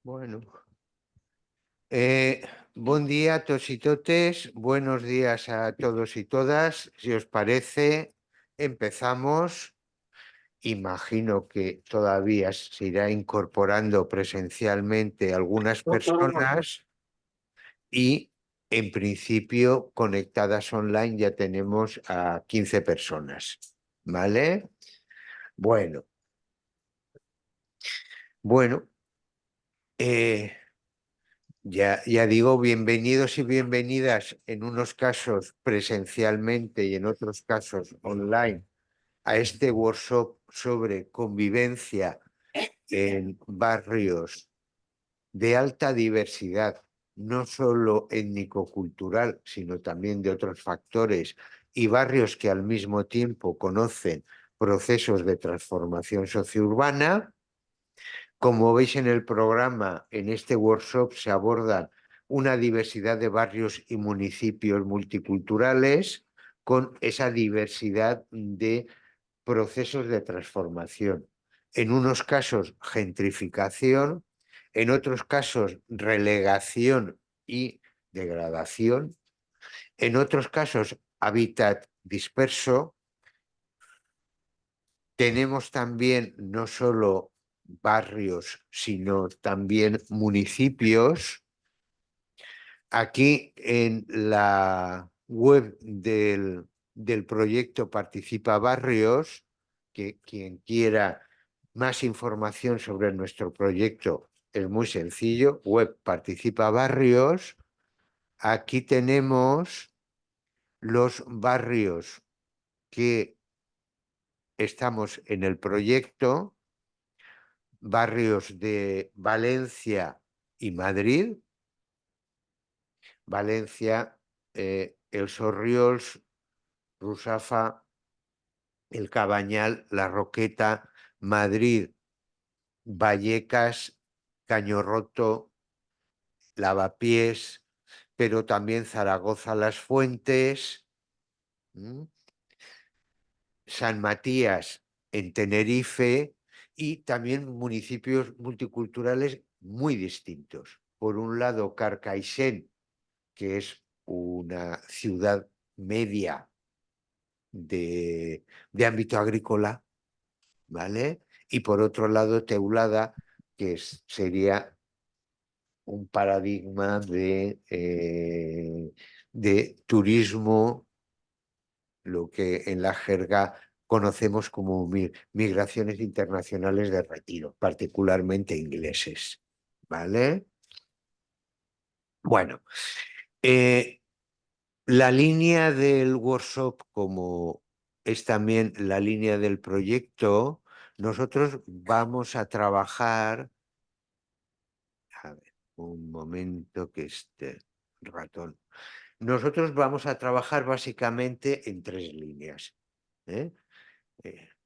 Bueno, buen día a todos y totes, buenos días a todos y todas. Si os parece, empezamos. Imagino que todavía se irá incorporando presencialmente algunas personas y en principio conectadas online ya tenemos a 15 personas, ¿vale? Bueno, bueno. eh, ya digo, bienvenidos y bienvenidas en unos casos presencialmente y en otros casos online a este workshop sobre convivencia en barrios de alta diversidad, no solo étnico-cultural, sino también de otros factores, y barrios que al mismo tiempo conocen procesos de transformación sociourbana. Como veis en el programa, en este workshop se abordan una diversidad de barrios y municipios multiculturales con esa diversidad de procesos de transformación. En unos casos, gentrificación, en otros casos, relegación y degradación, en otros casos, hábitat disperso. Tenemos también no solo barrios, sino también municipios. Aquí en la web del proyecto Participa Barrios, que quien quiera más información sobre nuestro proyecto es muy sencillo, web Participa Barrios. Aquí tenemos los barrios que estamos en el proyecto, barrios de Valencia y Madrid. Valencia, el Sorriols, Rusafa, el Cabañal, La Roqueta, Madrid, Vallecas, Cañorroto, Lavapiés, pero también Zaragoza, Las Fuentes, San Matías en Tenerife y también municipios multiculturales muy distintos. Por un lado, Carcaixent, que es una ciudad media de ámbito agrícola, ¿vale? Y por otro lado, Teulada, que sería un paradigma de turismo, lo que en la jerga conocemos como migraciones internacionales de retiro, particularmente ingleses, ¿vale? Bueno, la línea del workshop, como es también la línea del proyecto, nosotros vamos a trabajar, a ver, un momento que este ratón, nosotros vamos a trabajar básicamente en tres líneas, ¿eh?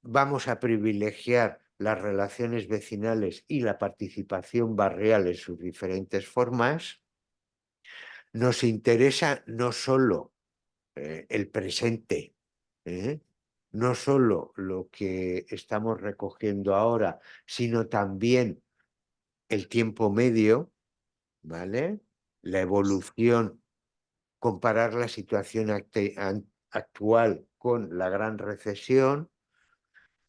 Vamos a privilegiar las relaciones vecinales y la participación barrial en sus diferentes formas. Nos interesa no solo el presente, ¿eh? No solo lo que estamos recogiendo ahora, sino también el tiempo medio, ¿vale? La evolución, comparar la situación actual con la gran recesión,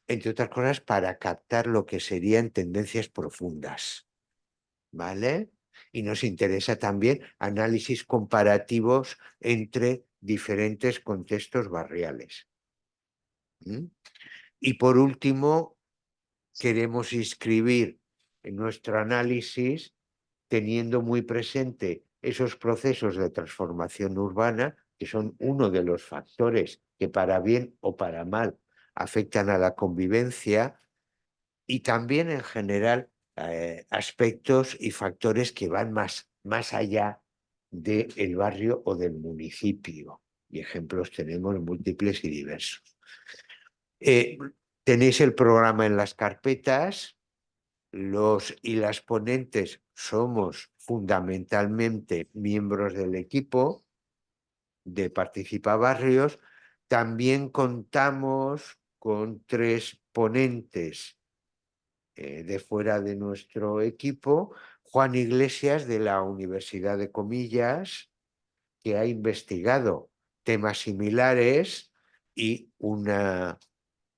entre otras cosas, para captar lo que serían tendencias profundas, ¿vale? Y nos interesa también análisis comparativos entre diferentes contextos barriales. Y por último, queremos inscribir en nuestro análisis, teniendo muy presente esos procesos de transformación urbana, que son uno de los factores que para bien o para mal afectan a la convivencia, y también en general aspectos y factores que van más allá del barrio o del municipio. Y ejemplos tenemos múltiples y diversos. Tenéis el programa en las carpetas. Los y las ponentes somos fundamentalmente miembros del equipo de Participa Barrios. También contamos con 3 ponentes de fuera de nuestro equipo. Juan Iglesias, de la Universidad de Comillas, que ha investigado temas similares, y una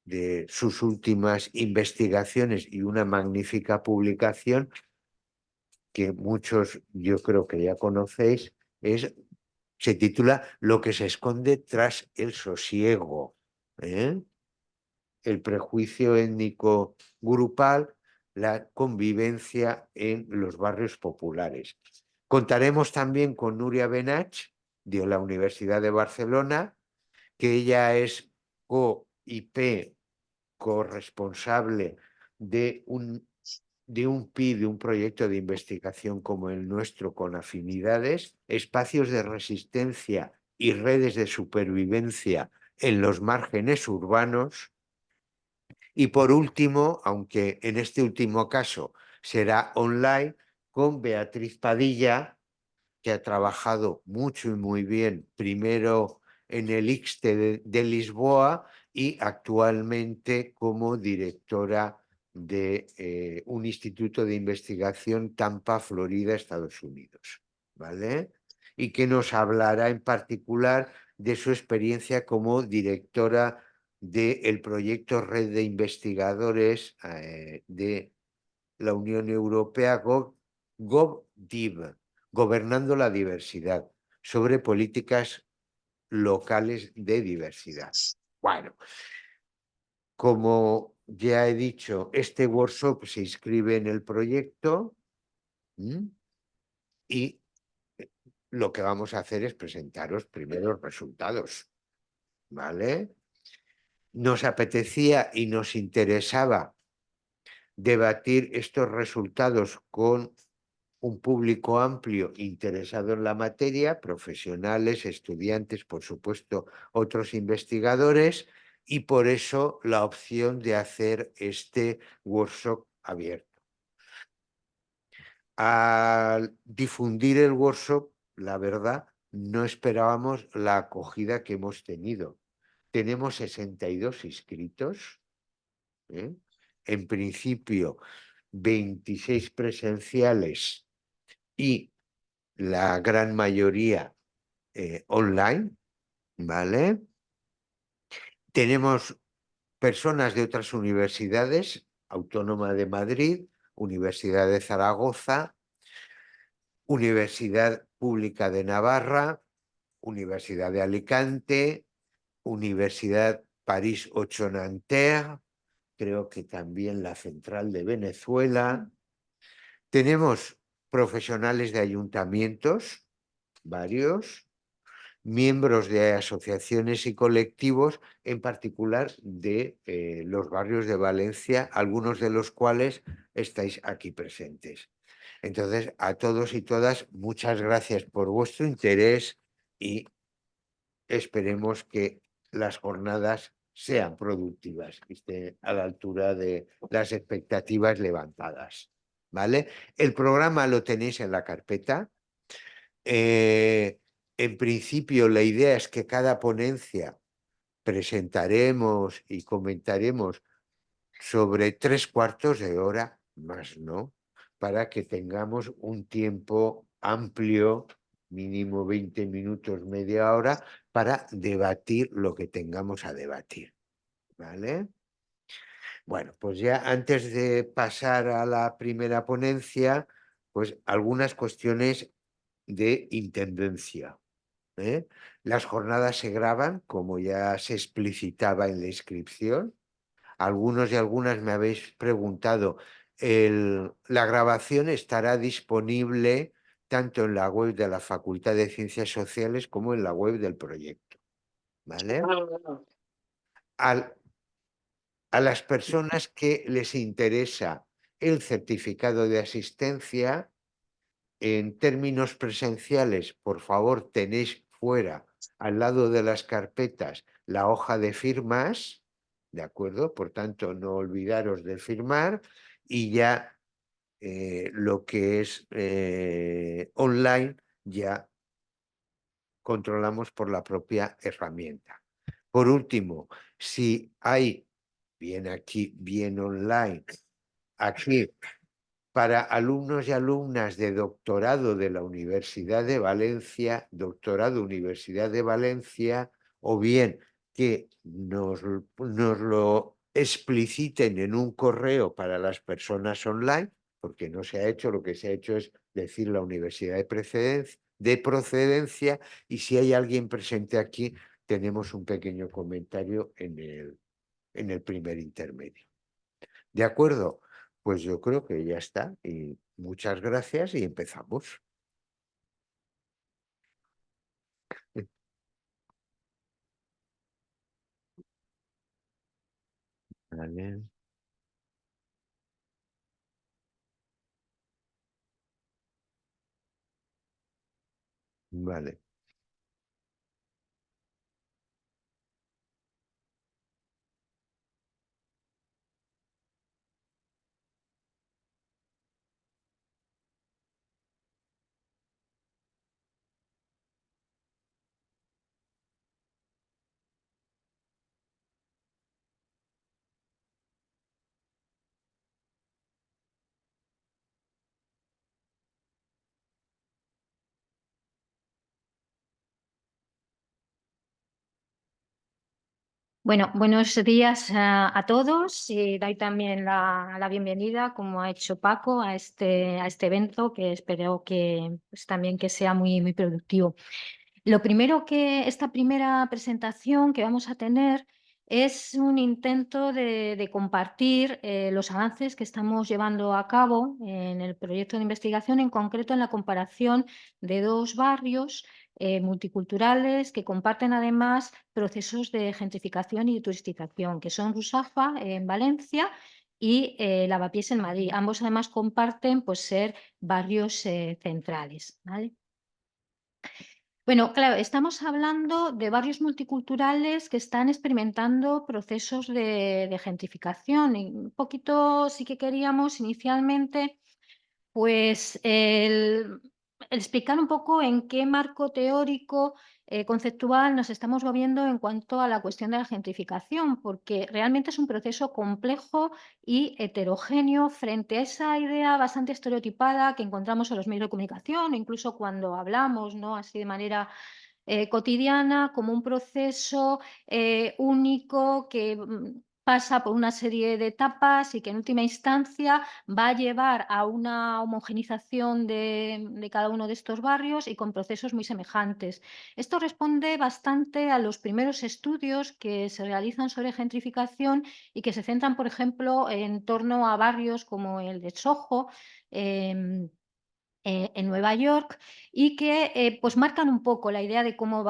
de sus últimas investigaciones y una magnífica publicación que muchos yo creo que ya conocéis, se titula Lo que se esconde tras el sosiego, ¿eh? El prejuicio étnico grupal, la convivencia en los barrios populares. Contaremos también con Núria Benach, de la Universidad de Barcelona, que ella es co-IP, corresponsable de un PI, de un proyecto de investigación como el nuestro, con afinidades, espacios de resistencia y redes de supervivencia en los márgenes urbanos. Y por último, aunque en este último caso será online, con Beatriz Padilla, que ha trabajado mucho y muy bien, primero en el ICSTE de Lisboa y actualmente como directora de un instituto de investigación Tampa, Florida, Estados Unidos, ¿vale? Y que nos hablará en particular de su experiencia como directora del proyecto Red de Investigadores de la Unión Europea, GovDiv, Gobernando la Diversidad, sobre políticas locales de diversidad. Bueno, como ya he dicho, este workshop se inscribe en el proyecto, y lo que vamos a hacer es presentaros primeros resultados, ¿vale? Nos apetecía y nos interesaba debatir estos resultados con un público amplio interesado en la materia, profesionales, estudiantes, por supuesto, otros investigadores, y por eso la opción de hacer este workshop abierto. Al difundir el workshop, la verdad, no esperábamos la acogida que hemos tenido. Tenemos 62 inscritos, ¿eh? En principio, 26 presenciales y la gran mayoría online, ¿vale? Tenemos personas de otras universidades: Autónoma de Madrid, Universidad de Zaragoza, Universidad Pública de Navarra, Universidad de Alicante, Universidad París 8 Nanterre, creo que también la Central de Venezuela. Tenemos profesionales de ayuntamientos, varios, miembros de asociaciones y colectivos, en particular de los barrios de Valencia, algunos de los cuales estáis aquí presentes. Entonces, a todos y todas, muchas gracias por vuestro interés y esperemos que las jornadas sean productivas y estén a la altura de las expectativas levantadas, ¿vale? El programa lo tenéis en la carpeta. En principio, la idea es que cada ponencia presentaremos y comentaremos sobre 3/4 de hora, más no, para que tengamos un tiempo amplio, mínimo 20 minutos, media hora, para debatir lo que tengamos a debatir, ¿vale? Bueno, pues ya antes de pasar a la primera ponencia, pues algunas cuestiones de intendencia, ¿eh? Las jornadas se graban, como ya se explicitaba en la inscripción. Algunos y algunas me habéis preguntado, la grabación estará disponible tanto en la web de la Facultad de Ciencias Sociales como en la web del proyecto, ¿vale? A las personas que les interesa el certificado de asistencia, en términos presenciales, por favor, tenéis fuera, al lado de las carpetas, la hoja de firmas, ¿de acuerdo? Por tanto, no olvidaros de firmar, y ya lo que es online ya controlamos por la propia herramienta. Por último, si hay bien aquí, bien online, aquí, para alumnos y alumnas de doctorado de la Universidad de Valencia, doctorado Universidad de Valencia, o bien que nos lo expliciten en un correo para las personas online, porque no se ha hecho, lo que se ha hecho es decir la universidad de procedencia, y si hay alguien presente aquí, tenemos un pequeño comentario en el primer intermedio. ¿De acuerdo? Pues yo creo que ya está. Y muchas gracias y empezamos. Vale, vale. Bueno, buenos días a todos y doy también la bienvenida, como ha hecho Paco, a este evento que espero que pues, también que sea muy productivo. Lo primero que esta primera presentación que vamos a tener es un intento de compartir los avances que estamos llevando a cabo en el proyecto de investigación, en concreto en la comparación de dos barrios multiculturales que comparten además procesos de gentrificación y de turistización, que son Rusafa en Valencia y Lavapiés en Madrid. Ambos además comparten pues, ser barrios centrales, ¿vale? Bueno, claro, estamos hablando de barrios multiculturales que están experimentando procesos de gentrificación. Y un poquito sí que queríamos inicialmente pues el explicar un poco en qué marco teórico, conceptual nos estamos moviendo en cuanto a la cuestión de la gentrificación, porque realmente es un proceso complejo y heterogéneo frente a esa idea bastante estereotipada que encontramos en los medios de comunicación, incluso cuando hablamos, ¿no? Así de manera cotidiana, como un proceso único que pasa por una serie de etapas y que en última instancia va a llevar a una homogenización de cada uno de estos barrios y con procesos muy semejantes. Esto responde bastante a los primeros estudios que se realizan sobre gentrificación y que se centran, por ejemplo, en torno a barrios como el de Soho, em, en Nueva York y que pues marcan un poco la idea de cómo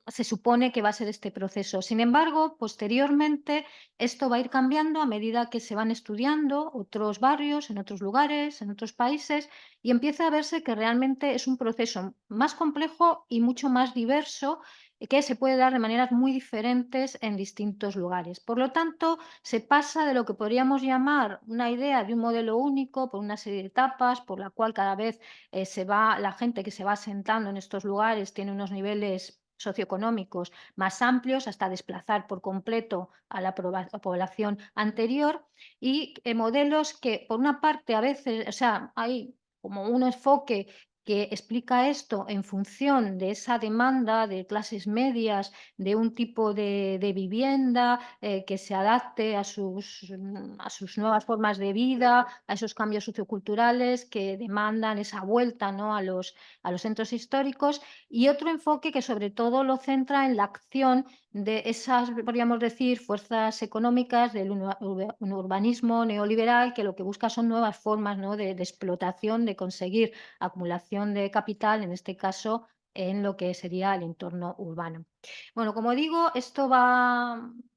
se supone que va a ser este proceso. Sin embargo, posteriormente esto va a ir cambiando a medida que se van estudiando otros barrios en otros lugares, en otros países y empieza a verse que realmente es un proceso más complejo y mucho más diverso que se puede dar de maneras muy diferentes en distintos lugares. Por lo tanto, se pasa de lo que podríamos llamar una idea de un modelo único por una serie de etapas, por la cual cada vez la gente que se va asentando en estos lugares tiene unos niveles socioeconómicos más amplios hasta desplazar por completo a la población anterior y modelos que por una parte a veces, o sea, hay como un enfoque que explica esto en función de esa demanda de clases medias de un tipo de vivienda que se adapte a sus nuevas formas de vida, a esos cambios socioculturales que demandan esa vuelta, ¿no? A los centros históricos, y otro enfoque que sobre todo lo centra en la acción de esas, podríamos decir, fuerzas económicas del urbanismo neoliberal, que lo que busca son nuevas formas, ¿no? de explotación, de conseguir acumulación de capital, en este caso en lo que sería el entorno urbano. Bueno, como digo,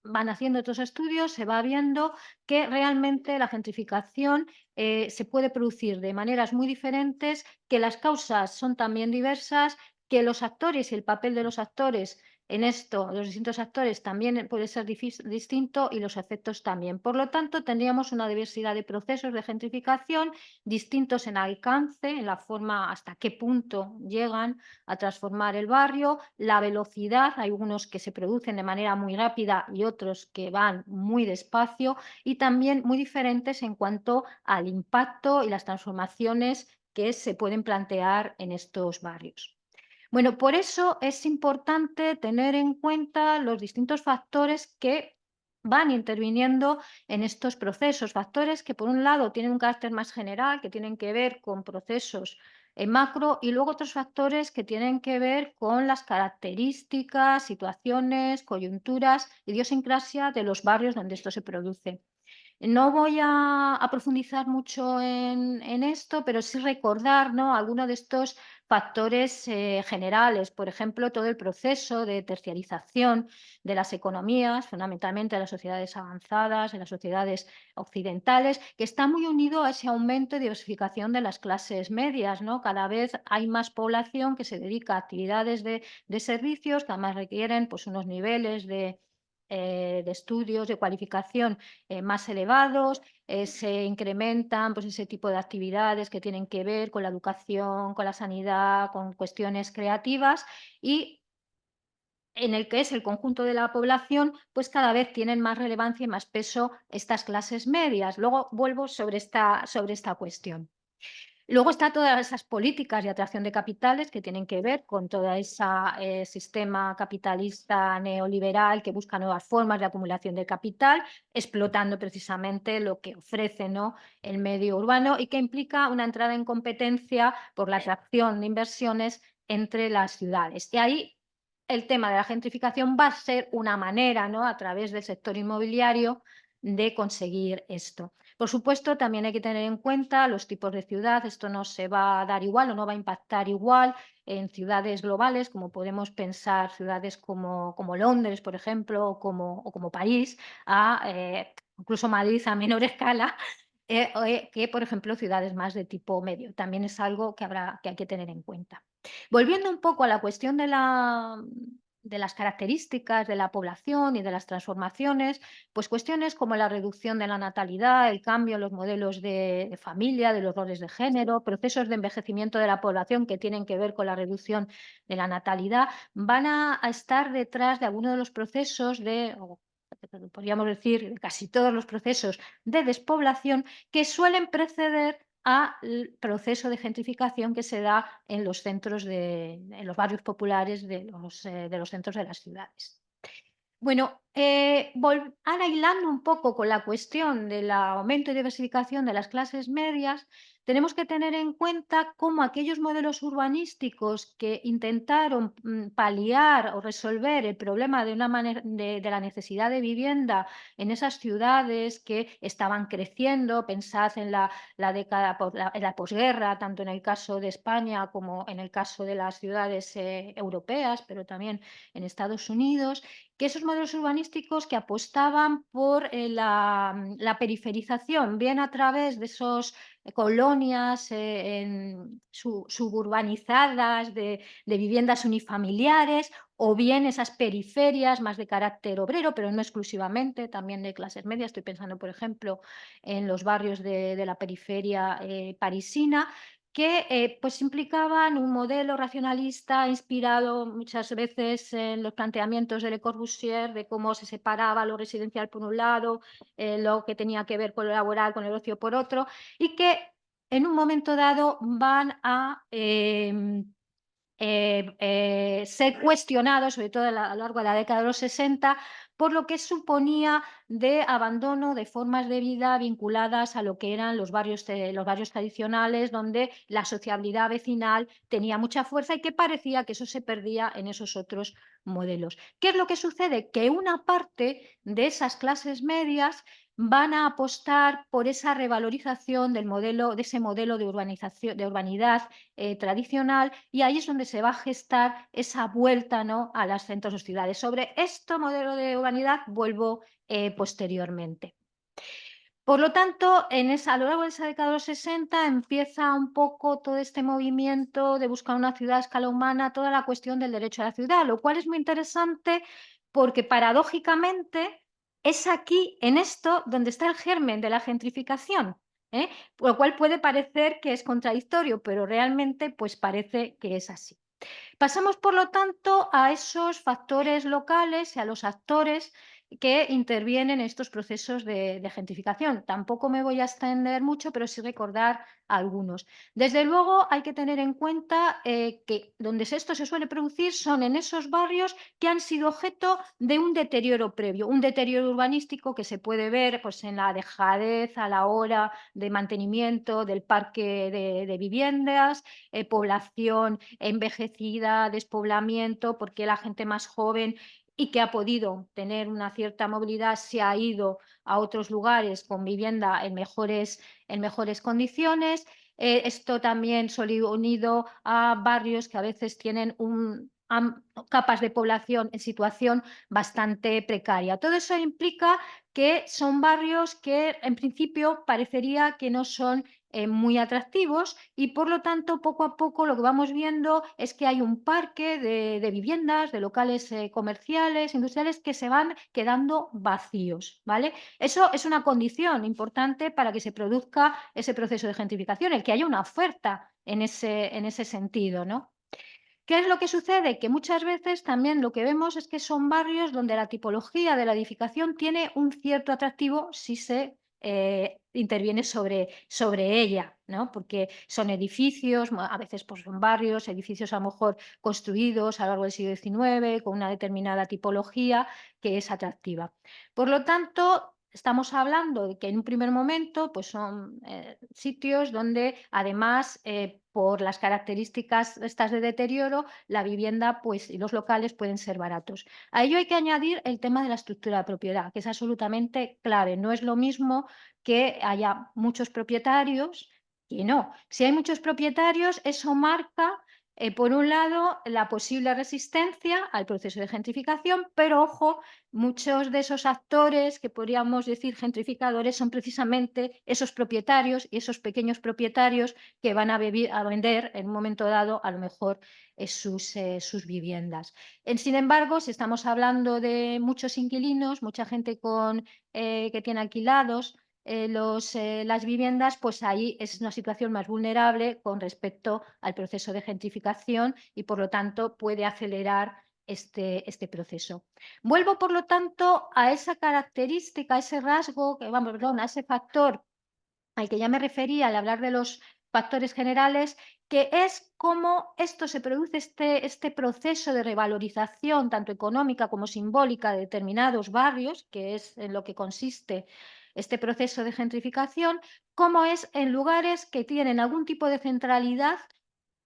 van haciendo otros estudios, se va viendo que realmente la gentrificación se puede producir de maneras muy diferentes, que las causas son también diversas, que los actores y el papel de los actores en esto los distintos actores también puede ser distinto y los efectos también. Por lo tanto, tendríamos una diversidad de procesos de gentrificación distintos en alcance, en la forma hasta qué punto llegan a transformar el barrio, la velocidad, hay unos que se producen de manera muy rápida y otros que van muy despacio, y también muy diferentes en cuanto al impacto y las transformaciones que se pueden plantear en estos barrios. Bueno, por eso es importante tener en cuenta los distintos factores que van interviniendo en estos procesos, factores que por un lado tienen un carácter más general, que tienen que ver con procesos macro, y luego otros factores que tienen que ver con las características, situaciones, coyunturas, idiosincrasia de los barrios donde esto se produce. No voy a profundizar mucho en esto, pero sí recordar, ¿no?, algunos de estos factores generales. Por ejemplo, todo el proceso de terciarización de las economías, fundamentalmente en las sociedades avanzadas, en las sociedades occidentales, que está muy unido a ese aumento y diversificación de las clases medias, ¿no? Cada vez hay más población que se dedica a actividades de servicios que además requieren, pues, unos niveles de estudios, de cualificación más elevados, se incrementan, pues, ese tipo de actividades que tienen que ver con la educación, con la sanidad, con cuestiones creativas, y en el que es el conjunto de la población, pues cada vez tienen más relevancia y más peso estas clases medias. Luego vuelvo sobre esta cuestión. Luego está todas esas políticas de atracción de capitales que tienen que ver con todo ese sistema capitalista neoliberal que busca nuevas formas de acumulación de capital, explotando precisamente lo que ofrece, ¿no?, el medio urbano, y que implica una entrada en competencia por la atracción de inversiones entre las ciudades. Y ahí el tema de la gentrificación va a ser una manera, ¿no?, a través del sector inmobiliario, de conseguir esto. Por supuesto, también hay que tener en cuenta los tipos de ciudad. Esto no se va a dar igual o no va a impactar igual en ciudades globales, como podemos pensar ciudades como Londres, por ejemplo, o como París, incluso Madrid a menor escala, que, por ejemplo, ciudades más de tipo medio. También es algo que hay que tener en cuenta. Volviendo un poco a la cuestión de las características de la población y de las transformaciones, pues cuestiones como la reducción de la natalidad, el cambio en los modelos de familia, de los roles de género, procesos de envejecimiento de la población que tienen que ver con la reducción de la natalidad, van a estar detrás de algunos de los procesos o podríamos decir, de casi todos los procesos de despoblación que suelen preceder al proceso de gentrificación que se da en los centros en los barrios populares de los centros de las ciudades. Bueno, ahora hilando un poco con la cuestión del aumento y diversificación de las clases medias, tenemos que tener en cuenta cómo aquellos modelos urbanísticos que intentaron paliar o resolver el problema de una manera de la necesidad de vivienda en esas ciudades que estaban creciendo, pensad en la década, en la posguerra, tanto en el caso de España como en el caso de las ciudades europeas, pero también en Estados Unidos, que esos modelos urbanísticos que apostaban por la periferización, bien a través de esos colonias suburbanizadas de viviendas unifamiliares, o bien esas periferias más de carácter obrero, pero no exclusivamente, también de clases medias. Estoy pensando, por ejemplo, en los barrios de la periferia parisina, que pues implicaban un modelo racionalista inspirado muchas veces en los planteamientos de Le Corbusier, de cómo se separaba lo residencial por un lado, lo que tenía que ver con lo laboral, con el ocio por otro, y que en un momento dado van a ser cuestionados, sobre todo a lo largo de la década de los 60, por lo que suponía de abandono de formas de vida vinculadas a lo que eran los barrios tradicionales, donde la sociabilidad vecinal tenía mucha fuerza y que parecía que eso se perdía en esos otros modelos. ¿Qué es lo que sucede? Que una parte de esas clases medias van a apostar por esa revalorización de ese modelo de urbanización, de urbanidad tradicional, y ahí es donde se va a gestar esa vuelta, ¿no?, a los centros de ciudades. Sobre este modelo de urbanidad vuelvo posteriormente. Por lo tanto, a lo largo de esa década de los 60 empieza un poco todo este movimiento de buscar una ciudad a escala humana, toda la cuestión del derecho a la ciudad, lo cual es muy interesante porque paradójicamente es aquí, en esto, donde está el germen de la gentrificación, ¿eh? Lo cual puede parecer que es contradictorio, pero realmente pues parece que es así. Pasamos, por lo tanto, a esos factores locales y a los actores que intervienen en estos procesos de gentrificación. Tampoco me voy a extender mucho, pero sí recordar algunos. Desde luego, hay que tener en cuenta que donde esto se suele producir son en esos barrios que han sido objeto de un deterioro previo, un deterioro urbanístico que se puede ver pues, en la dejadez a la hora de mantenimiento del parque de viviendas, población envejecida, despoblamiento, porque la gente más joven y que ha podido tener una cierta movilidad se ha ido a otros lugares con vivienda en mejores condiciones. Esto también unido a barrios que a veces tienen capas de población en situación bastante precaria. Todo eso implica que son barrios que en principio parecería que no son muy atractivos y por lo tanto poco a poco lo que vamos viendo es que hay un parque de viviendas, de locales comerciales, industriales que se van quedando vacíos, ¿vale? Eso es una condición importante para que se produzca ese proceso de gentrificación, el que haya una oferta en ese sentido, ¿no? ¿Qué es lo que sucede? Que muchas veces también lo que vemos es que son barrios donde la tipología de la edificación tiene un cierto atractivo si se interviene sobre ella, ¿no? Porque son edificios, a veces pues, son barrios, edificios a lo mejor construidos a lo largo del siglo XIX con una determinada tipología que es atractiva. Por lo tanto, estamos hablando de que en un primer momento pues son sitios donde además por las características estas de deterioro, la vivienda pues, y los locales pueden ser baratos. A ello hay que añadir el tema de la estructura de propiedad, que es absolutamente clave. No es lo mismo que haya muchos propietarios y no. Si hay muchos propietarios, eso marca por un lado, la posible resistencia al proceso de gentrificación, pero ojo, muchos de esos actores que podríamos decir gentrificadores son precisamente esos propietarios y esos pequeños propietarios que van a vender en un momento dado a lo mejor sus viviendas. Sin embargo, si estamos hablando de muchos inquilinos, mucha gente que tiene alquilados, las viviendas, pues ahí es una situación más vulnerable con respecto al proceso de gentrificación y por lo tanto puede acelerar este proceso. Vuelvo, por lo tanto, a esa característica, a ese rasgo, perdón, a ese factor al que ya me refería al hablar de los factores generales, que es cómo esto se produce, este proceso de revalorización, tanto económica como simbólica, de determinados barrios, que es en lo que consiste este proceso de gentrificación, cómo es en lugares que tienen algún tipo de centralidad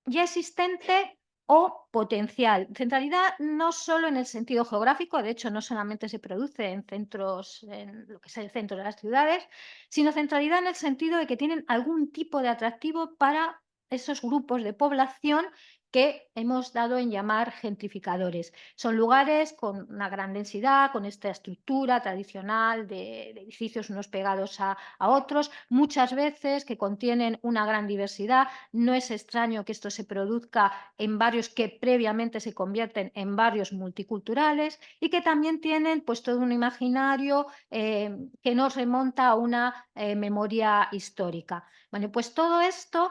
ya existente o potencial. Centralidad no solo en el sentido geográfico, de hecho no solamente se produce en centros, en lo que es el centro de las ciudades, sino centralidad en el sentido de que tienen algún tipo de atractivo para esos grupos de población que hemos dado en llamar gentrificadores. Son lugares con una gran densidad, con esta estructura tradicional de edificios unos pegados a otros, muchas veces que contienen una gran diversidad. No es extraño que esto se produzca en barrios que previamente se convierten en barrios multiculturales y que también tienen pues, todo un imaginario que nos remonta a una memoria histórica. Bueno, pues todo esto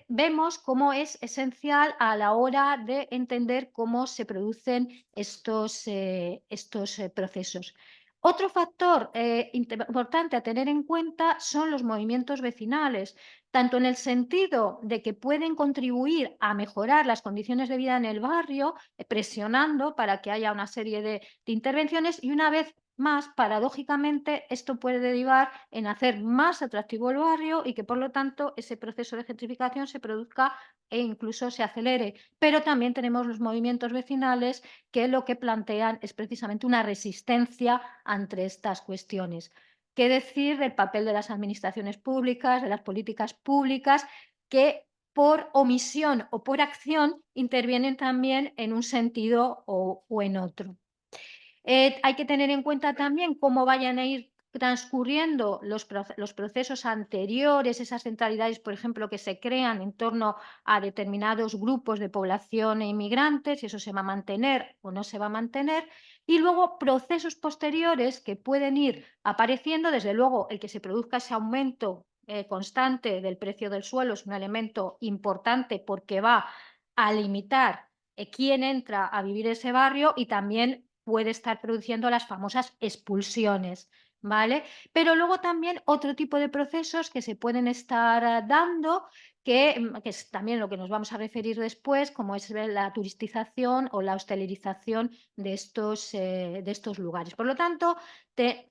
vemos cómo es esencial a la hora de entender cómo se producen estos procesos. Otro factor importante a tener en cuenta son los movimientos vecinales, tanto en el sentido de que pueden contribuir a mejorar las condiciones de vida en el barrio, presionando para que haya una serie de intervenciones y una vez más, paradójicamente, esto puede derivar en hacer más atractivo el barrio y que, por lo tanto, ese proceso de gentrificación se produzca e incluso se acelere. Pero también tenemos los movimientos vecinales que lo que plantean es precisamente una resistencia ante estas cuestiones. ¿Qué decir del papel de las administraciones públicas, de las políticas públicas, que por omisión o por acción intervienen también en un sentido o en otro? Hay que tener en cuenta también cómo vayan a ir transcurriendo los procesos anteriores, esas centralidades, por ejemplo, que se crean en torno a determinados grupos de población e inmigrantes, si eso se va a mantener o no se va a mantener, y luego procesos posteriores que pueden ir apareciendo, desde luego el que se produzca ese aumento constante del precio del suelo es un elemento importante porque va a limitar quién entra a vivir ese barrio y también puede estar produciendo las famosas expulsiones, ¿vale? Pero luego también otro tipo de procesos que se pueden estar dando, que es también lo que nos vamos a referir después, como es la turistización o la hostelerización de estos lugares. Por lo tanto,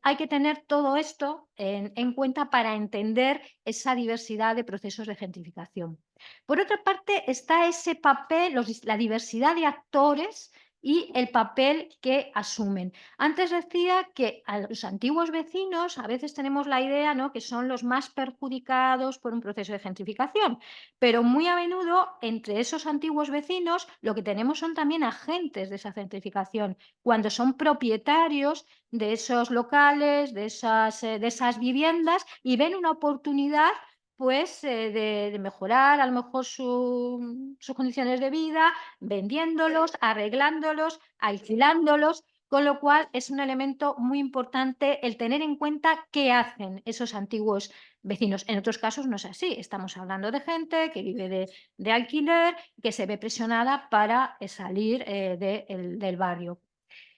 hay que tener todo esto en cuenta para entender esa diversidad de procesos de gentrificación. Por otra parte, está ese papel, la diversidad de actores y el papel que asumen. Antes decía que a los antiguos vecinos a veces tenemos la idea, ¿no?, que son los más perjudicados por un proceso de gentrificación, pero muy a menudo entre esos antiguos vecinos lo que tenemos son también agentes de esa gentrificación, cuando son propietarios de esos locales, de esas viviendas y ven una oportunidad pues de mejorar a lo mejor sus condiciones de vida, vendiéndolos, arreglándolos, alquilándolos, con lo cual es un elemento muy importante el tener en cuenta qué hacen esos antiguos vecinos. En otros casos no es así, estamos hablando de gente que vive de alquiler, que se ve presionada para salir del barrio.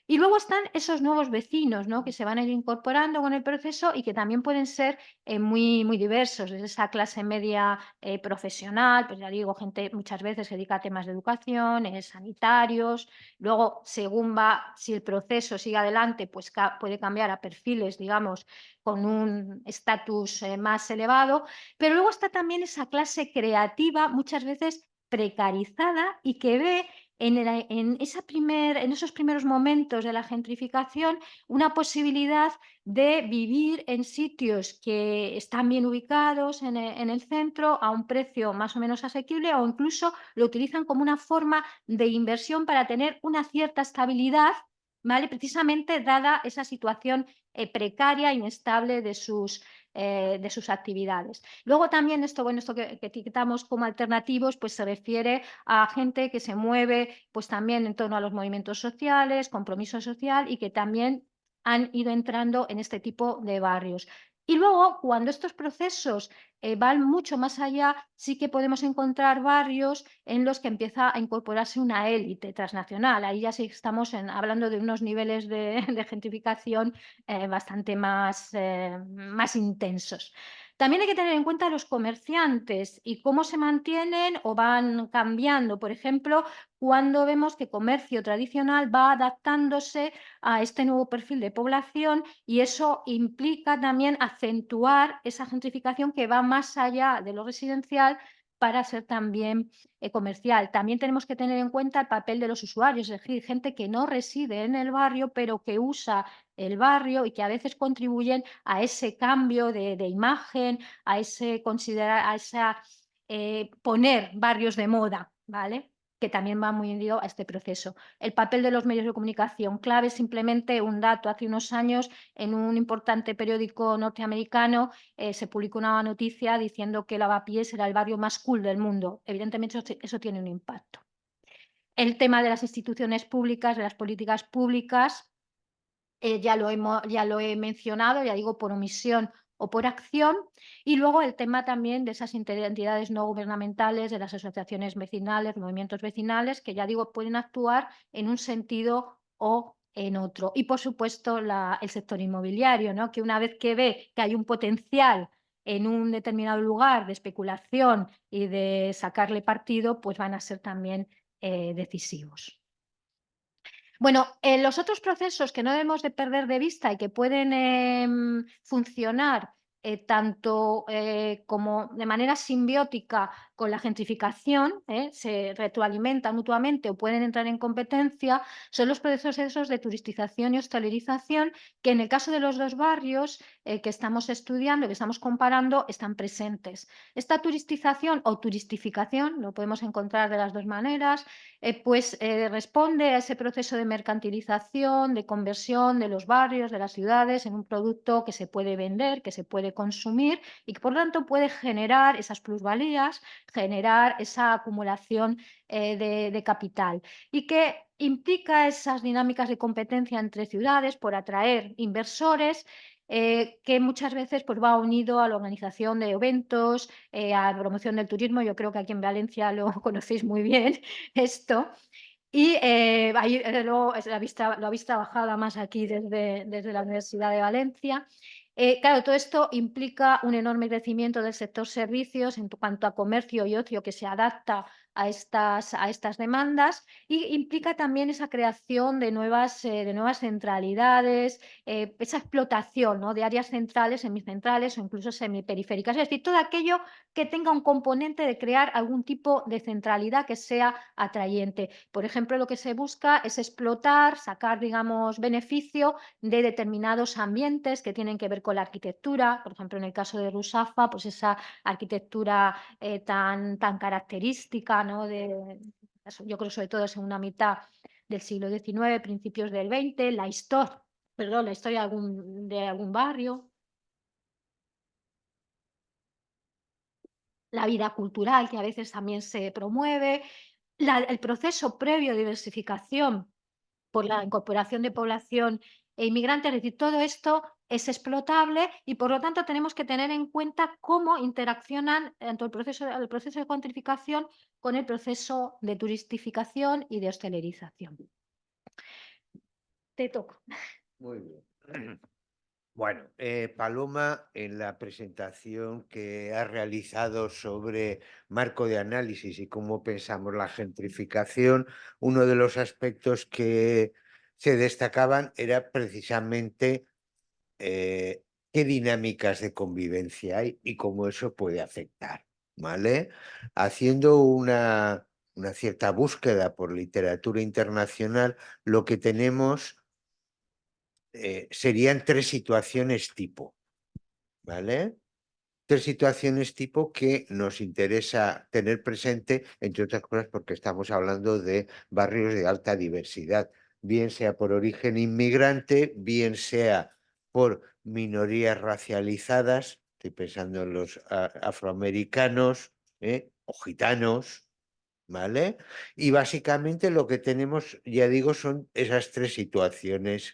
Y luego están esos nuevos vecinos, ¿no?, que se van a ir incorporando con el proceso y que también pueden ser muy, muy diversos, desde esa clase media profesional, pues ya digo, gente muchas veces se dedica a temas de educación, sanitarios. Luego, según va, si el proceso sigue adelante, pues puede cambiar a perfiles, digamos, con un estatus más elevado. Pero luego está también esa clase creativa, muchas veces precarizada y que ve en esos primeros momentos de la gentrificación, una posibilidad de vivir en sitios que están bien ubicados en el centro a un precio más o menos asequible, o incluso lo utilizan como una forma de inversión para tener una cierta estabilidad, ¿vale? Precisamente dada esa situación precaria, inestable de sus actividades. Luego también esto, bueno, esto que etiquetamos como alternativos, pues se refiere a gente que se mueve pues también en torno a los movimientos sociales, compromiso social y que también han ido entrando en este tipo de barrios. Y luego, cuando estos procesos van mucho más allá, sí que podemos encontrar barrios en los que empieza a incorporarse una élite transnacional. Ahí ya sí estamos hablando de unos niveles de gentrificación bastante más intensos. También hay que tener en cuenta los comerciantes y cómo se mantienen o van cambiando. Por ejemplo, cuando vemos que comercio tradicional va adaptándose a este nuevo perfil de población y eso implica también acentuar esa gentrificación que va más allá de lo residencial para ser también comercial. También tenemos que tener en cuenta el papel de los usuarios, es decir, gente que no reside en el barrio, pero que usa el barrio y que a veces contribuyen a ese cambio de imagen, a ese considerar, a esa poner barrios de moda, ¿vale? Que también va muy unido a este proceso. El papel de los medios de comunicación clave, simplemente un dato, hace unos años en un importante periódico norteamericano se publicó una noticia diciendo que Lavapiés era el barrio más cool del mundo. Evidentemente eso tiene un impacto. El tema de las instituciones públicas, de las políticas públicas, ya lo he mencionado, ya digo, por omisión o por acción. Y luego el tema también de esas entidades no gubernamentales, de las asociaciones vecinales, movimientos vecinales, que ya digo, pueden actuar en un sentido o en otro. Y por supuesto el sector inmobiliario, ¿no?, que una vez que ve que hay un potencial en un determinado lugar de especulación y de sacarle partido, pues van a ser también decisivos. Bueno, los otros procesos que no debemos de perder de vista y que pueden funcionar tanto como de manera simbiótica con la gentrificación, se retroalimentan mutuamente o pueden entrar en competencia, son los procesos de turistización y hostelerización, que en el caso de los dos barrios que estamos estudiando, que estamos comparando, están presentes. Esta turistización o turistificación, lo podemos encontrar de las dos maneras, responde a ese proceso de mercantilización, de conversión de los barrios, de las ciudades, en un producto que se puede vender, que se puede consumir y que por lo tanto puede generar esas plusvalías, generar esa acumulación de capital y que implica esas dinámicas de competencia entre ciudades por atraer inversores que muchas veces pues, va unido a la organización de eventos, a la promoción del turismo. Yo creo que aquí en Valencia lo conocéis muy bien esto. Y ahí, luego lo habéis trabajado más aquí desde la Universidad de Valencia. Claro, todo esto implica un enorme crecimiento del sector servicios en cuanto a comercio y ocio que se adapta a estas demandas y implica también esa creación de nuevas centralidades, esa explotación, ¿no? De áreas centrales, semicentrales o incluso semiperiféricas. Es decir, todo aquello que tenga un componente de crear algún tipo de centralidad que sea atrayente. Por ejemplo, lo que se busca es explotar, sacar, digamos, beneficio de determinados ambientes que tienen que ver con la arquitectura. Por ejemplo, en el caso de Rusafa, pues esa arquitectura tan característica, ¿no? Yo creo sobre todo en segunda mitad del siglo XIX, principios del XX, la historia de algún barrio, la vida cultural que a veces también se promueve, el proceso previo de diversificación por la incorporación de población e inmigrante, es decir, todo esto es explotable y por lo tanto tenemos que tener en cuenta cómo interaccionan tanto el proceso de cuantificación con el proceso de turistificación y de hostelerización. Te toca. Muy bien. Bueno, Paloma, en la presentación que ha realizado sobre marco de análisis y cómo pensamos la gentrificación, uno de los aspectos que se destacaban era precisamente qué dinámicas de convivencia hay y cómo eso puede afectar, ¿vale? Haciendo una cierta búsqueda por literatura internacional, lo que tenemos serían tres situaciones tipo, ¿vale? Tres situaciones tipo que nos interesa tener presente, entre otras cosas, porque estamos hablando de barrios de alta diversidad, bien sea por origen inmigrante, bien sea por minorías racializadas, estoy pensando en los afroamericanos o gitanos, ¿vale? Y básicamente lo que tenemos, ya digo, son esas tres situaciones: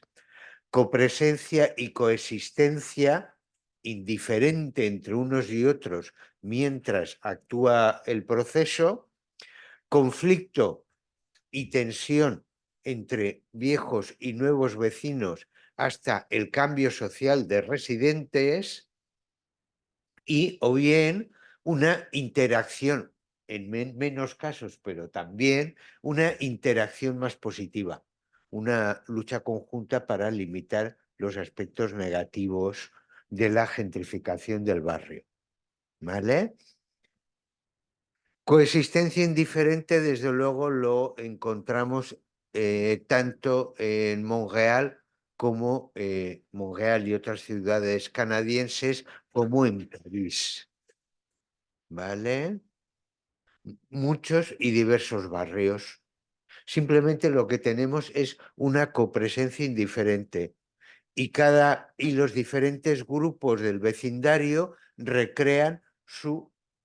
copresencia y coexistencia indiferente entre unos y otros mientras actúa el proceso, conflicto y tensión entre viejos y nuevos vecinos hasta el cambio social de residentes y o bien una interacción, en menos casos, pero también una interacción más positiva, una lucha conjunta para limitar los aspectos negativos de la gentrificación del barrio. ¿Vale? Coexistencia indiferente, desde luego, lo encontramos tanto en Montreal como Montreal y otras ciudades canadienses, como en París. ¿Vale? Muchos y diversos barrios. Simplemente lo que tenemos es una copresencia indiferente y los diferentes grupos del vecindario recrean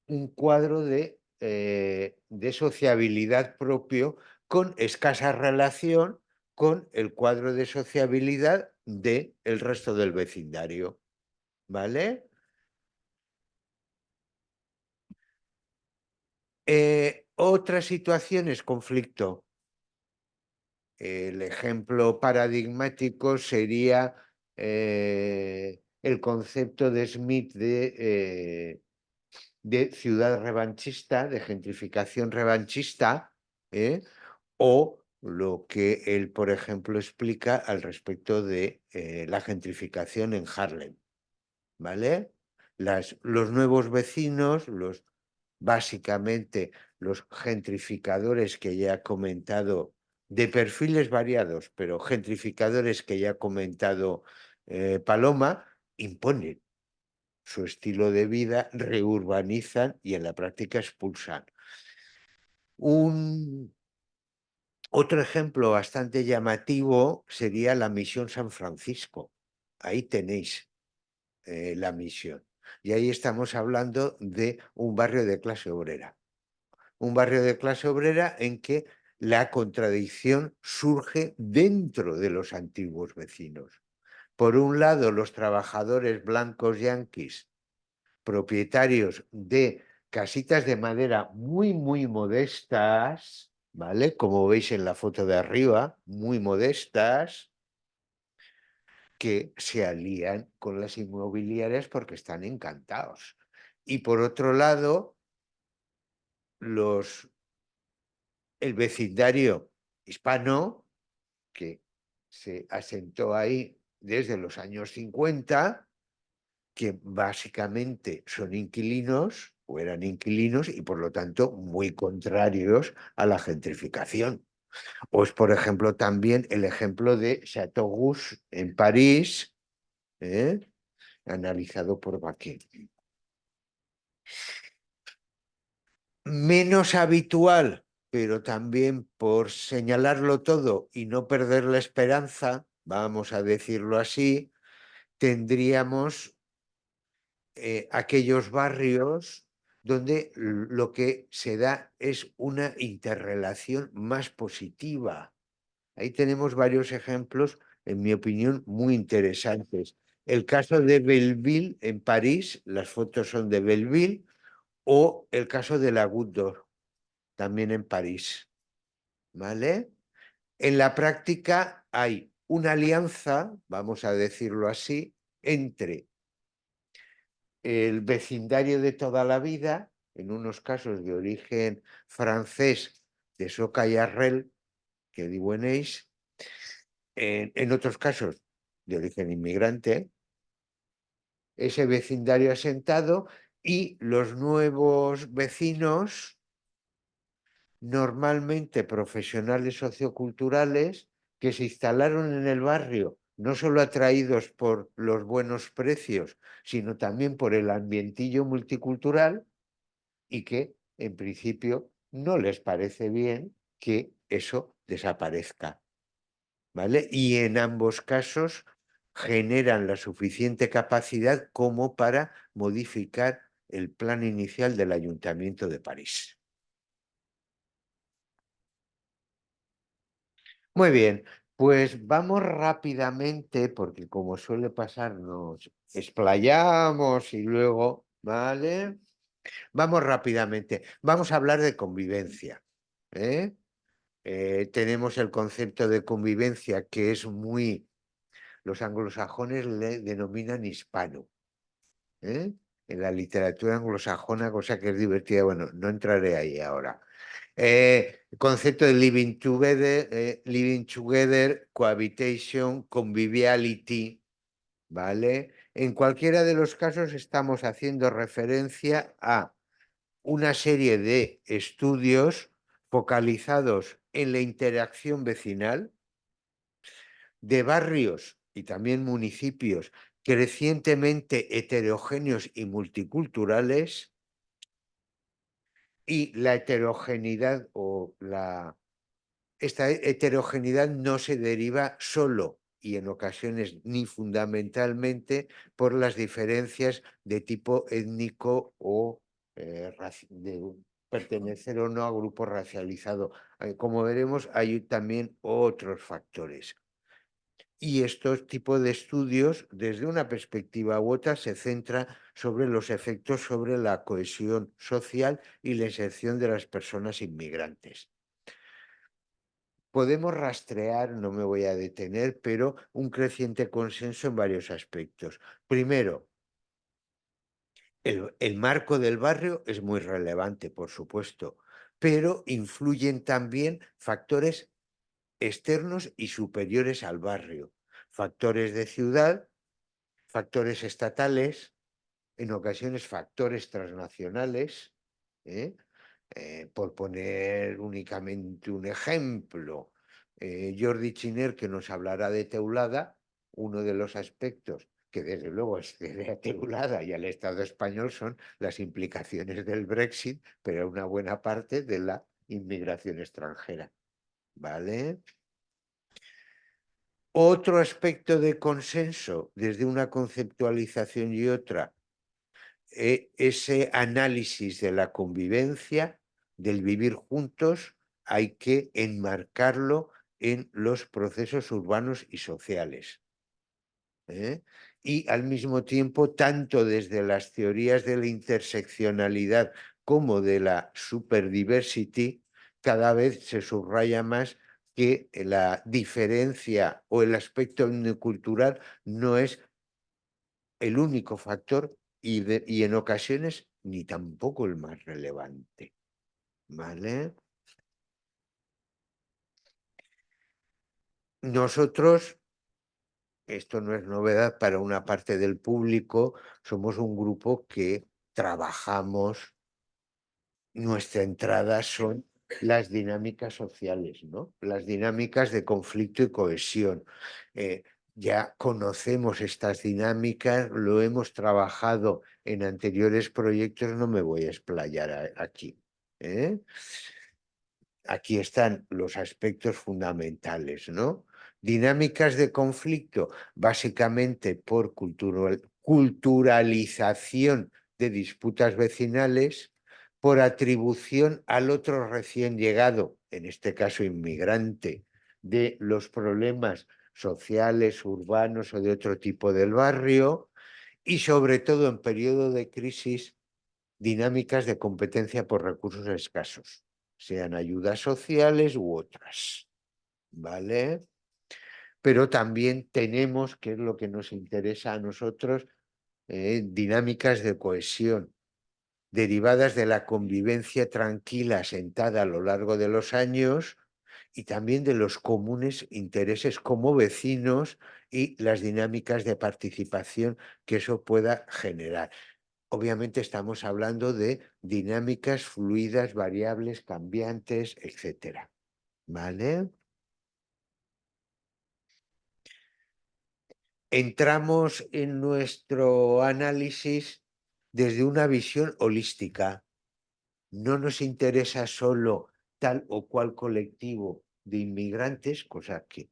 un cuadro de sociabilidad propio con escasa relación con el cuadro de sociabilidad del resto del vecindario. ¿Vale? Otra situación es conflicto. El ejemplo paradigmático sería el concepto de Smith de ciudad revanchista, de gentrificación revanchista, o lo que él, por ejemplo, explica al respecto de la gentrificación en Harlem. ¿Vale? Los nuevos vecinos, básicamente los gentrificadores que ya he comentado, de perfiles variados, pero gentrificadores que ya ha comentado Paloma, imponen su estilo de vida, reurbanizan y en la práctica expulsan. Otro ejemplo bastante llamativo sería la Misión San Francisco. Ahí tenéis la misión. Y ahí estamos hablando de un barrio de clase obrera. Un barrio de clase obrera en que la contradicción surge dentro de los antiguos vecinos. Por un lado, los trabajadores blancos yanquis, propietarios de casitas de madera muy, muy modestas, ¿vale? Como veis en la foto de arriba, muy modestas, que se alían con las inmobiliarias porque están encantados. Y por otro lado, el vecindario hispano, que se asentó ahí desde los años 50, que básicamente son inquilinos o eran inquilinos y por lo tanto muy contrarios a la gentrificación. O es, por ejemplo, también el ejemplo de Chateauguay en París, ¿eh? Analizado por Baquet. Menos habitual, pero también por señalarlo todo y no perder la esperanza, vamos a decirlo así, tendríamos aquellos barrios donde lo que se da es una interrelación más positiva. Ahí tenemos varios ejemplos, en mi opinión, muy interesantes. El caso de Belleville en París, las fotos son de Belleville, o el caso de la Goutte d'Or, también en París. ¿Vale? En la práctica hay una alianza, vamos a decirlo así, entre el vecindario de toda la vida, en unos casos de origen francés, de Soca y Arrel, que digo en otros casos de origen inmigrante, ese vecindario asentado y los nuevos vecinos, normalmente profesionales socioculturales, que se instalaron en el barrio, no solo atraídos por los buenos precios, sino también por el ambientillo multicultural y que, en principio, no les parece bien que eso desaparezca. ¿Vale? Y en ambos casos generan la suficiente capacidad como para modificar el plan inicial del Ayuntamiento de París. Muy bien, pues vamos rápidamente, porque como suele pasar, nos explayamos y luego, ¿vale? Vamos rápidamente. Vamos a hablar de convivencia. ¿Eh? Tenemos el concepto de convivencia que es muy, los anglosajones le denominan hispano, ¿eh? En la literatura anglosajona, cosa que es divertida, bueno, no entraré ahí ahora. Concepto de living together, cohabitation, conviviality, ¿vale? En cualquiera de los casos estamos haciendo referencia a una serie de estudios focalizados en la interacción vecinal de barrios y también municipios crecientemente heterogéneos y multiculturales, y la heterogeneidad esta heterogeneidad no se deriva solo y en ocasiones ni fundamentalmente por las diferencias de tipo étnico o de pertenecer o no a grupo racializado. Como veremos, hay también otros factores. Y estos tipos de estudios, desde una perspectiva u otra, se centra sobre los efectos sobre la cohesión social y la inserción de las personas inmigrantes. Podemos rastrear, no me voy a detener, pero un creciente consenso en varios aspectos. Primero, el marco del barrio es muy relevante, por supuesto, pero influyen también factores externos y superiores al barrio, factores de ciudad, factores estatales, en ocasiones factores transnacionales, Por poner únicamente un ejemplo, Jordi Chiner, que nos hablará de Teulada, uno de los aspectos que desde luego excede a Teulada y al Estado español son las implicaciones del Brexit, pero una buena parte de la inmigración extranjera. ¿Vale? Otro aspecto de consenso desde una conceptualización y otra, ese análisis de la convivencia, del vivir juntos, hay que enmarcarlo en los procesos urbanos y sociales. Y al mismo tiempo, tanto desde las teorías de la interseccionalidad como de la superdiversity, cada vez se subraya más que la diferencia o el aspecto etnocultural no es el único factor y en ocasiones ni tampoco el más relevante. ¿Vale? Nosotros, esto no es novedad para una parte del público, somos un grupo que trabajamos, nuestra entrada son las dinámicas sociales, ¿no? Las dinámicas de conflicto y cohesión. Ya conocemos estas dinámicas, lo hemos trabajado en anteriores proyectos, no me voy a explayar aquí. Aquí están los aspectos fundamentales, ¿no? Dinámicas de conflicto, básicamente por culturalización de disputas vecinales, por atribución al otro recién llegado, en este caso inmigrante, de los problemas sociales, urbanos o de otro tipo del barrio, y sobre todo en periodo de crisis, dinámicas de competencia por recursos escasos, sean ayudas sociales u otras, ¿vale? Pero también tenemos, que es lo que nos interesa a nosotros, dinámicas de cohesión, derivadas de la convivencia tranquila asentada a lo largo de los años y también de los comunes intereses como vecinos y las dinámicas de participación que eso pueda generar. Obviamente estamos hablando de dinámicas fluidas, variables, cambiantes, etcétera. ¿Vale? Entramos en nuestro análisis desde una visión holística. No nos interesa solo tal o cual colectivo de inmigrantes, cosa que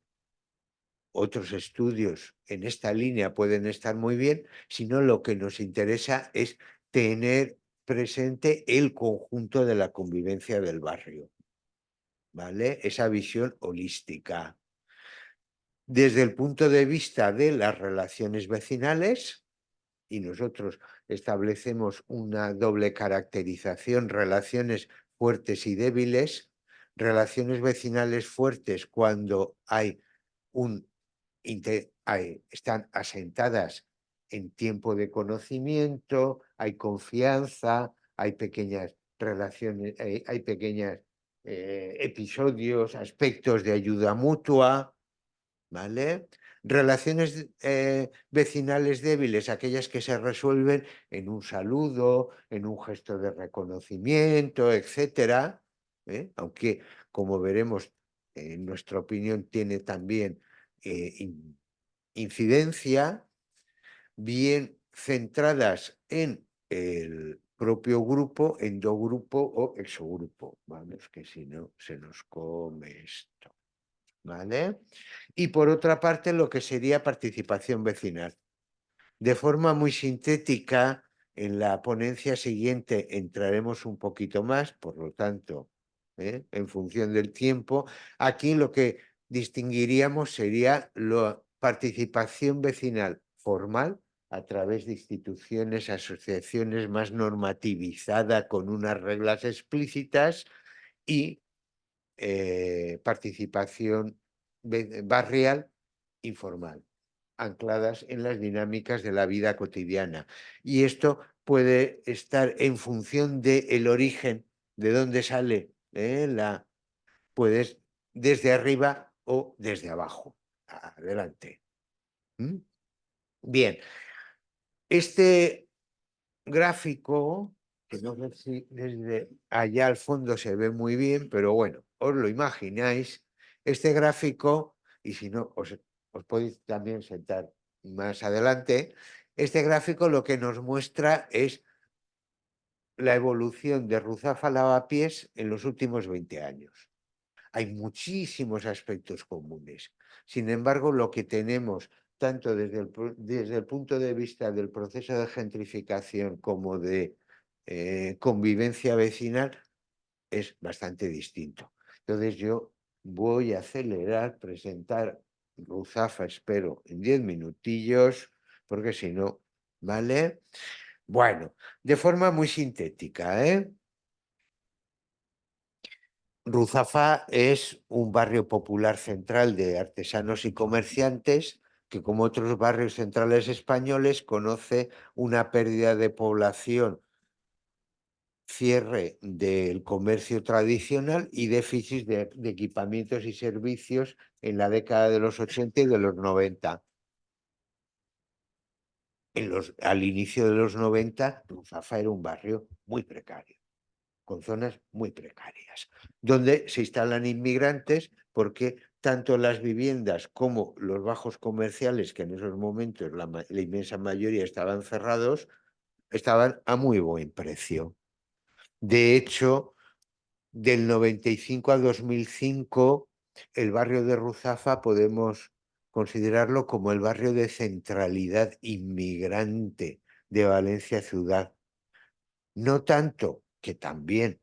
otros estudios en esta línea pueden estar muy bien, sino lo que nos interesa es tener presente el conjunto de la convivencia del barrio, ¿vale? Esa visión holística. Desde el punto de vista de las relaciones vecinales, y nosotros establecemos una doble caracterización, relaciones fuertes y débiles, relaciones vecinales fuertes cuando hay están asentadas en tiempo de conocimiento, hay confianza, hay pequeñas relaciones, hay pequeños episodios, aspectos de ayuda mutua, ¿vale? Relaciones vecinales débiles, aquellas que se resuelven en un saludo, en un gesto de reconocimiento, etcétera, aunque, como veremos, en nuestra opinión tiene también incidencia, bien centradas en el propio grupo, endogrupo o exogrupo. Vamos, que si no se nos come esto. ¿Vale? Y por otra parte, lo que sería participación vecinal. De forma muy sintética, en la ponencia siguiente entraremos un poquito más, por lo tanto, en función del tiempo. Aquí lo que distinguiríamos sería la participación vecinal formal a través de instituciones, asociaciones más normativizada con unas reglas explícitas y participación barrial informal, ancladas en las dinámicas de la vida cotidiana. Y esto puede estar en función del origen, de dónde sale puedes desde arriba o desde abajo. Adelante. ¿Mm? Bien, este gráfico que no sé si desde allá al fondo se ve muy bien, pero bueno, os lo imagináis, este gráfico, y si no, os podéis también sentar más adelante, este gráfico lo que nos muestra es la evolución de Ruzafa Lavapiés en los últimos 20 años. Hay muchísimos aspectos comunes. Sin embargo, lo que tenemos, tanto desde el punto de vista del proceso de gentrificación como de convivencia vecinal, es bastante distinto. Entonces yo voy a acelerar, presentar Ruzafa, espero, en 10 minutillos, porque si no, ¿vale? Bueno, de forma muy sintética, ¿eh? Ruzafa es un barrio popular central de artesanos y comerciantes que, como otros barrios centrales españoles, conoce una pérdida de población, cierre del comercio tradicional y déficit de equipamientos y servicios en la década de los 80 y de los 90. Al inicio de los 90, Ruzafa era un barrio muy precario, con zonas muy precarias, donde se instalan inmigrantes porque tanto las viviendas como los bajos comerciales, que en esos momentos la inmensa mayoría estaban cerrados, estaban a muy buen precio. De hecho, del 95 a 2005, el barrio de Ruzafa podemos considerarlo como el barrio de centralidad inmigrante de Valencia ciudad. No tanto, que también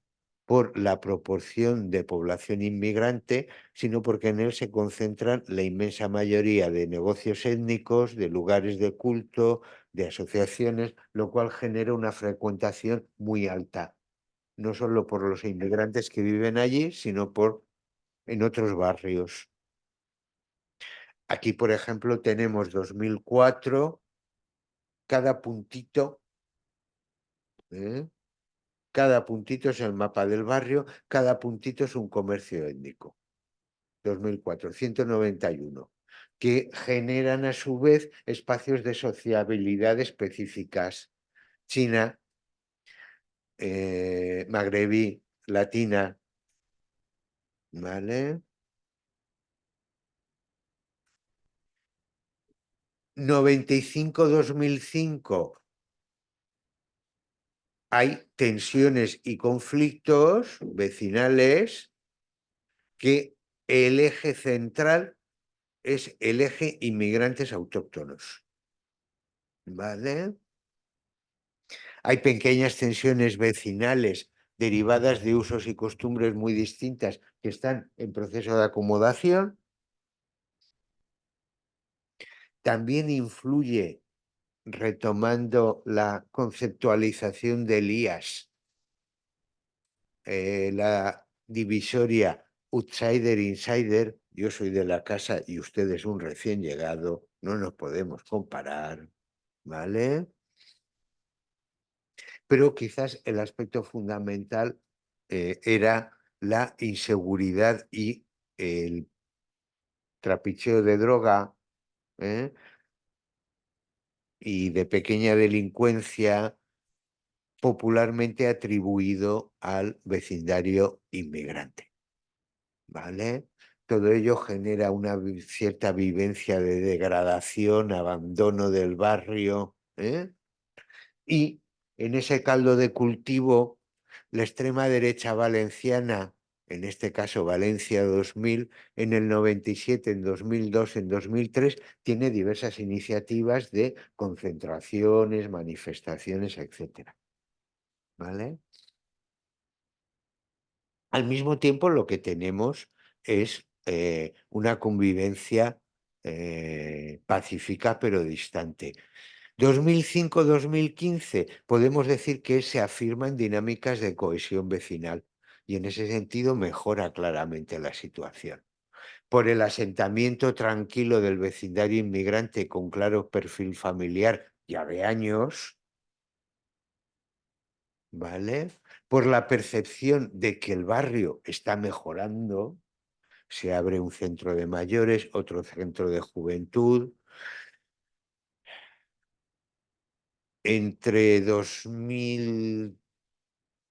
por la proporción de población inmigrante, sino porque en él se concentran la inmensa mayoría de negocios étnicos, de lugares de culto, de asociaciones, lo cual genera una frecuentación muy alta, no solo por los inmigrantes que viven allí, sino en otros barrios. Aquí, por ejemplo, tenemos 2004, cada puntito, ¿eh? Cada puntito es el mapa del barrio, cada puntito es un comercio étnico. 2004, 191, que generan a su vez espacios de sociabilidad específicas. China, magrebí, latina, ¿vale? 95-2005 hay tensiones y conflictos vecinales que el eje central es el eje inmigrantes autóctonos, ¿vale? Hay pequeñas tensiones vecinales derivadas de usos y costumbres muy distintas que están en proceso de acomodación. También influye, retomando la conceptualización de Elías, la divisoria outsider-insider. Yo soy de la casa y usted es un recién llegado, no nos podemos comparar, ¿vale? Pero quizás el aspecto fundamental era la inseguridad y el trapicheo de droga, ¿eh? Y de pequeña delincuencia popularmente atribuido al vecindario inmigrante, ¿vale? Todo ello genera una cierta vivencia de degradación, abandono del barrio, ¿eh? Y en ese caldo de cultivo, la extrema derecha valenciana, en este caso Valencia 2000, en el 97, en 2002, en 2003, tiene diversas iniciativas de concentraciones, manifestaciones, etcétera, ¿vale? Al mismo tiempo, lo que tenemos es una convivencia pacífica pero distante. 2005-2015 podemos decir que se afirman dinámicas de cohesión vecinal y en ese sentido mejora claramente la situación. Por el asentamiento tranquilo del vecindario inmigrante con claro perfil familiar ya de años, ¿vale? Por la percepción de que el barrio está mejorando, se abre un centro de mayores, otro centro de juventud. Entre 2000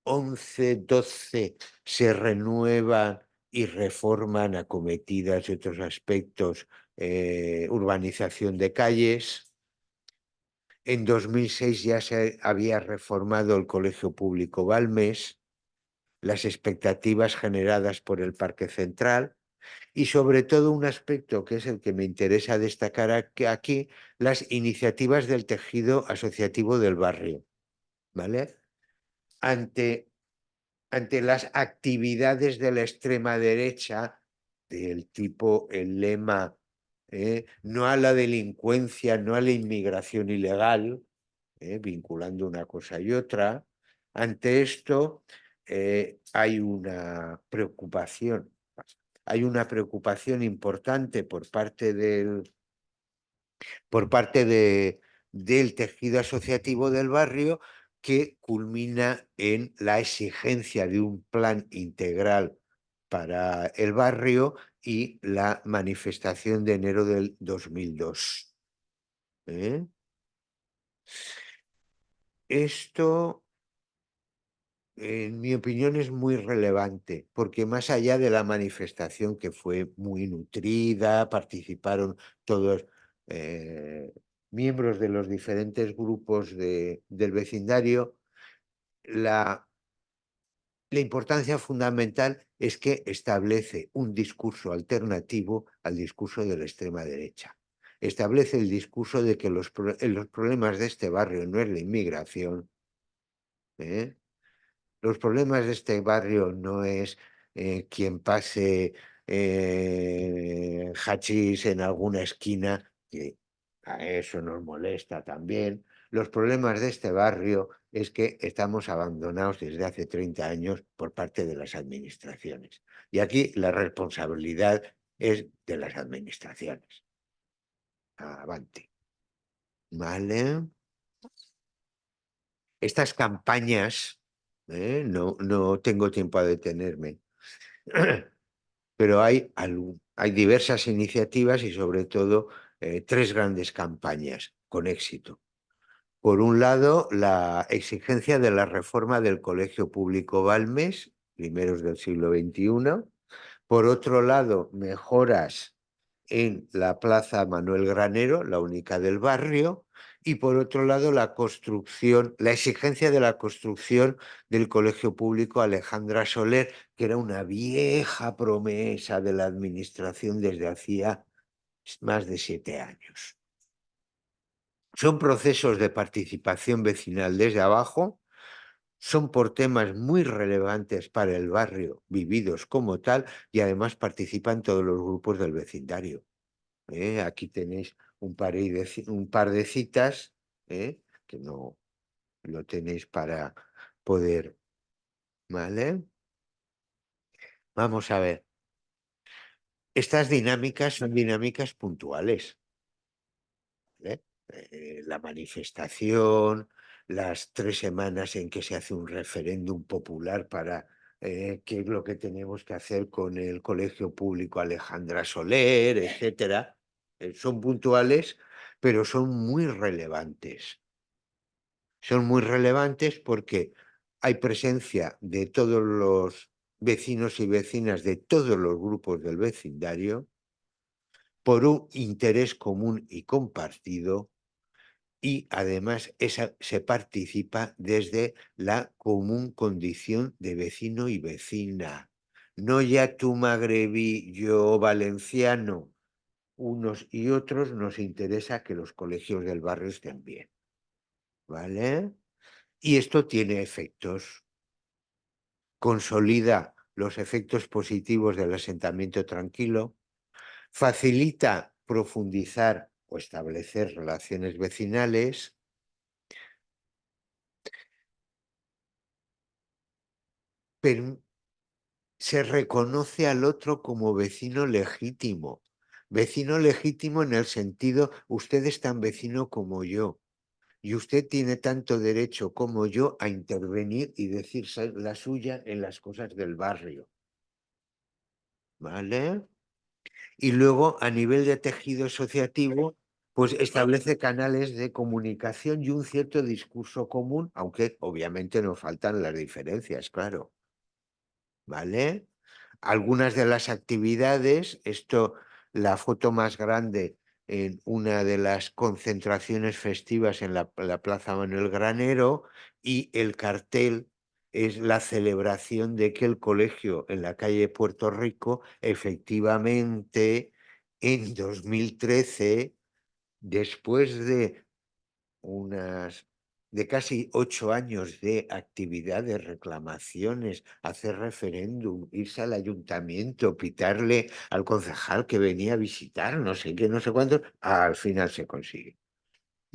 11, 12 se renuevan y reforman acometidas y otros aspectos, urbanización de calles. En 2006 ya se había reformado el Colegio Público Balmes, las expectativas generadas por el Parque Central y sobre todo un aspecto que es el que me interesa destacar aquí, las iniciativas del tejido asociativo del barrio, ¿vale? Ante las actividades de la extrema derecha, del tipo el lema, no a la delincuencia, no a la inmigración ilegal, vinculando una cosa y otra, ante esto hay una preocupación. Hay una preocupación importante por parte del tejido asociativo del barrio que culmina en la exigencia de un plan integral para el barrio y la manifestación de enero del 2002. ¿eh? Esto, en mi opinión, es muy relevante, porque más allá de la manifestación que fue muy nutrida, participaron todos miembros de los diferentes grupos del vecindario, la importancia fundamental es que establece un discurso alternativo al discurso de la extrema derecha. Establece el discurso de que los problemas de este barrio no es la inmigración, ¿eh? Los problemas de este barrio no es quien pase hachís en alguna esquina, que a eso nos molesta también. Los problemas de este barrio es que estamos abandonados desde hace 30 años por parte de las administraciones. Y aquí la responsabilidad es de las administraciones. Avante. ¿Vale? Estas campañas, no tengo tiempo a detenerme, pero hay diversas iniciativas y sobre todo tres grandes campañas con éxito. Por un lado, la exigencia de la reforma del Colegio Público Balmes, primeros del siglo XXI. Por otro lado, mejoras en la Plaza Manuel Granero, la única del barrio, y por otro lado la construcción, la exigencia de la construcción del Colegio Público Alejandra Soler, que era una vieja promesa de la administración desde hacía más de 7 años. Son procesos de participación vecinal desde abajo, son por temas muy relevantes para el barrio, vividos como tal, y además participan todos los grupos del vecindario. Aquí tenéis un par de citas, que no lo tenéis para poder, ¿vale? Vamos a ver. Estas dinámicas son dinámicas puntuales, ¿vale? La manifestación, las 3 semanas en que se hace un referéndum popular para qué es lo que tenemos que hacer con el Colegio Público Alejandra Soler, etcétera, son puntuales, pero son muy relevantes. Son muy relevantes porque hay presencia de todos los vecinos y vecinas de todos los grupos del vecindario por un interés común y compartido y además se participa desde la común condición de vecino y vecina. No ya tú magrebí, yo valenciano, unos y otros nos interesa que los colegios del barrio estén bien, ¿vale? Y esto tiene efectos, consolida los efectos positivos del asentamiento tranquilo, facilita profundizar o establecer relaciones vecinales, se reconoce al otro como vecino legítimo en el sentido, usted es tan vecino como yo, y usted tiene tanto derecho como yo a intervenir y decir la suya en las cosas del barrio, ¿vale? Y luego, a nivel de tejido asociativo, pues establece canales de comunicación y un cierto discurso común, aunque obviamente nos faltan las diferencias, claro. ¿Vale? Algunas de las actividades, la foto más grande en una de las concentraciones festivas en la Plaza Manuel Granero, y el cartel es la celebración de que el colegio en la calle Puerto Rico efectivamente en 2013, después de casi 8 años de actividades, reclamaciones, hacer referéndum, irse al ayuntamiento, pitarle al concejal que venía a visitar, no sé qué, no sé cuánto, al final se consigue.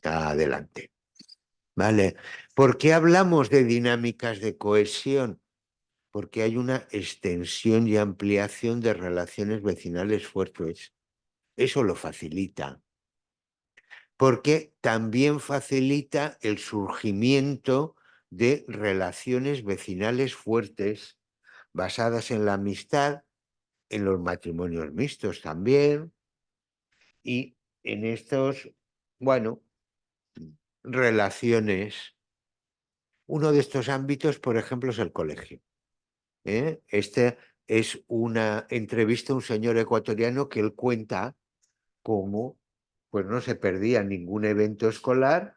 Adelante. Vale. ¿Por qué hablamos de dinámicas de cohesión? Porque hay una extensión y ampliación de relaciones vecinales fuertes. Eso lo facilita. Porque también facilita el surgimiento de relaciones vecinales fuertes basadas en la amistad, en los matrimonios mixtos también, y en estos, bueno, relaciones. Uno de estos ámbitos, por ejemplo, es el colegio. Este es una entrevista a un señor ecuatoriano que él cuenta cómo pues no se perdía ningún evento escolar,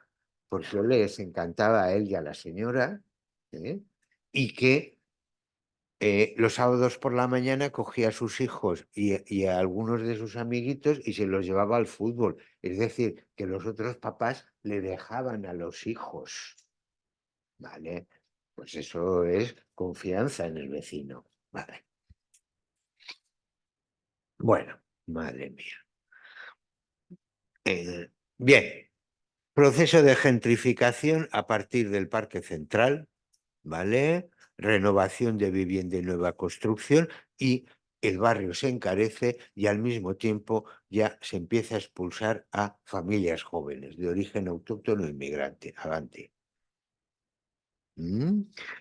porque les encantaba a él y a la señora, ¿eh? Y que los sábados por la mañana cogía a sus hijos y a algunos de sus amiguitos y se los llevaba al fútbol. Es decir, que los otros papás le dejaban a los hijos, ¿vale? Pues eso es confianza en el vecino, ¿vale? Bueno, madre mía. Bien. Proceso de gentrificación a partir del Parque Central, ¿vale? Renovación de vivienda y nueva construcción, y el barrio se encarece y al mismo tiempo ya se empieza a expulsar a familias jóvenes de origen autóctono e inmigrante. Avante.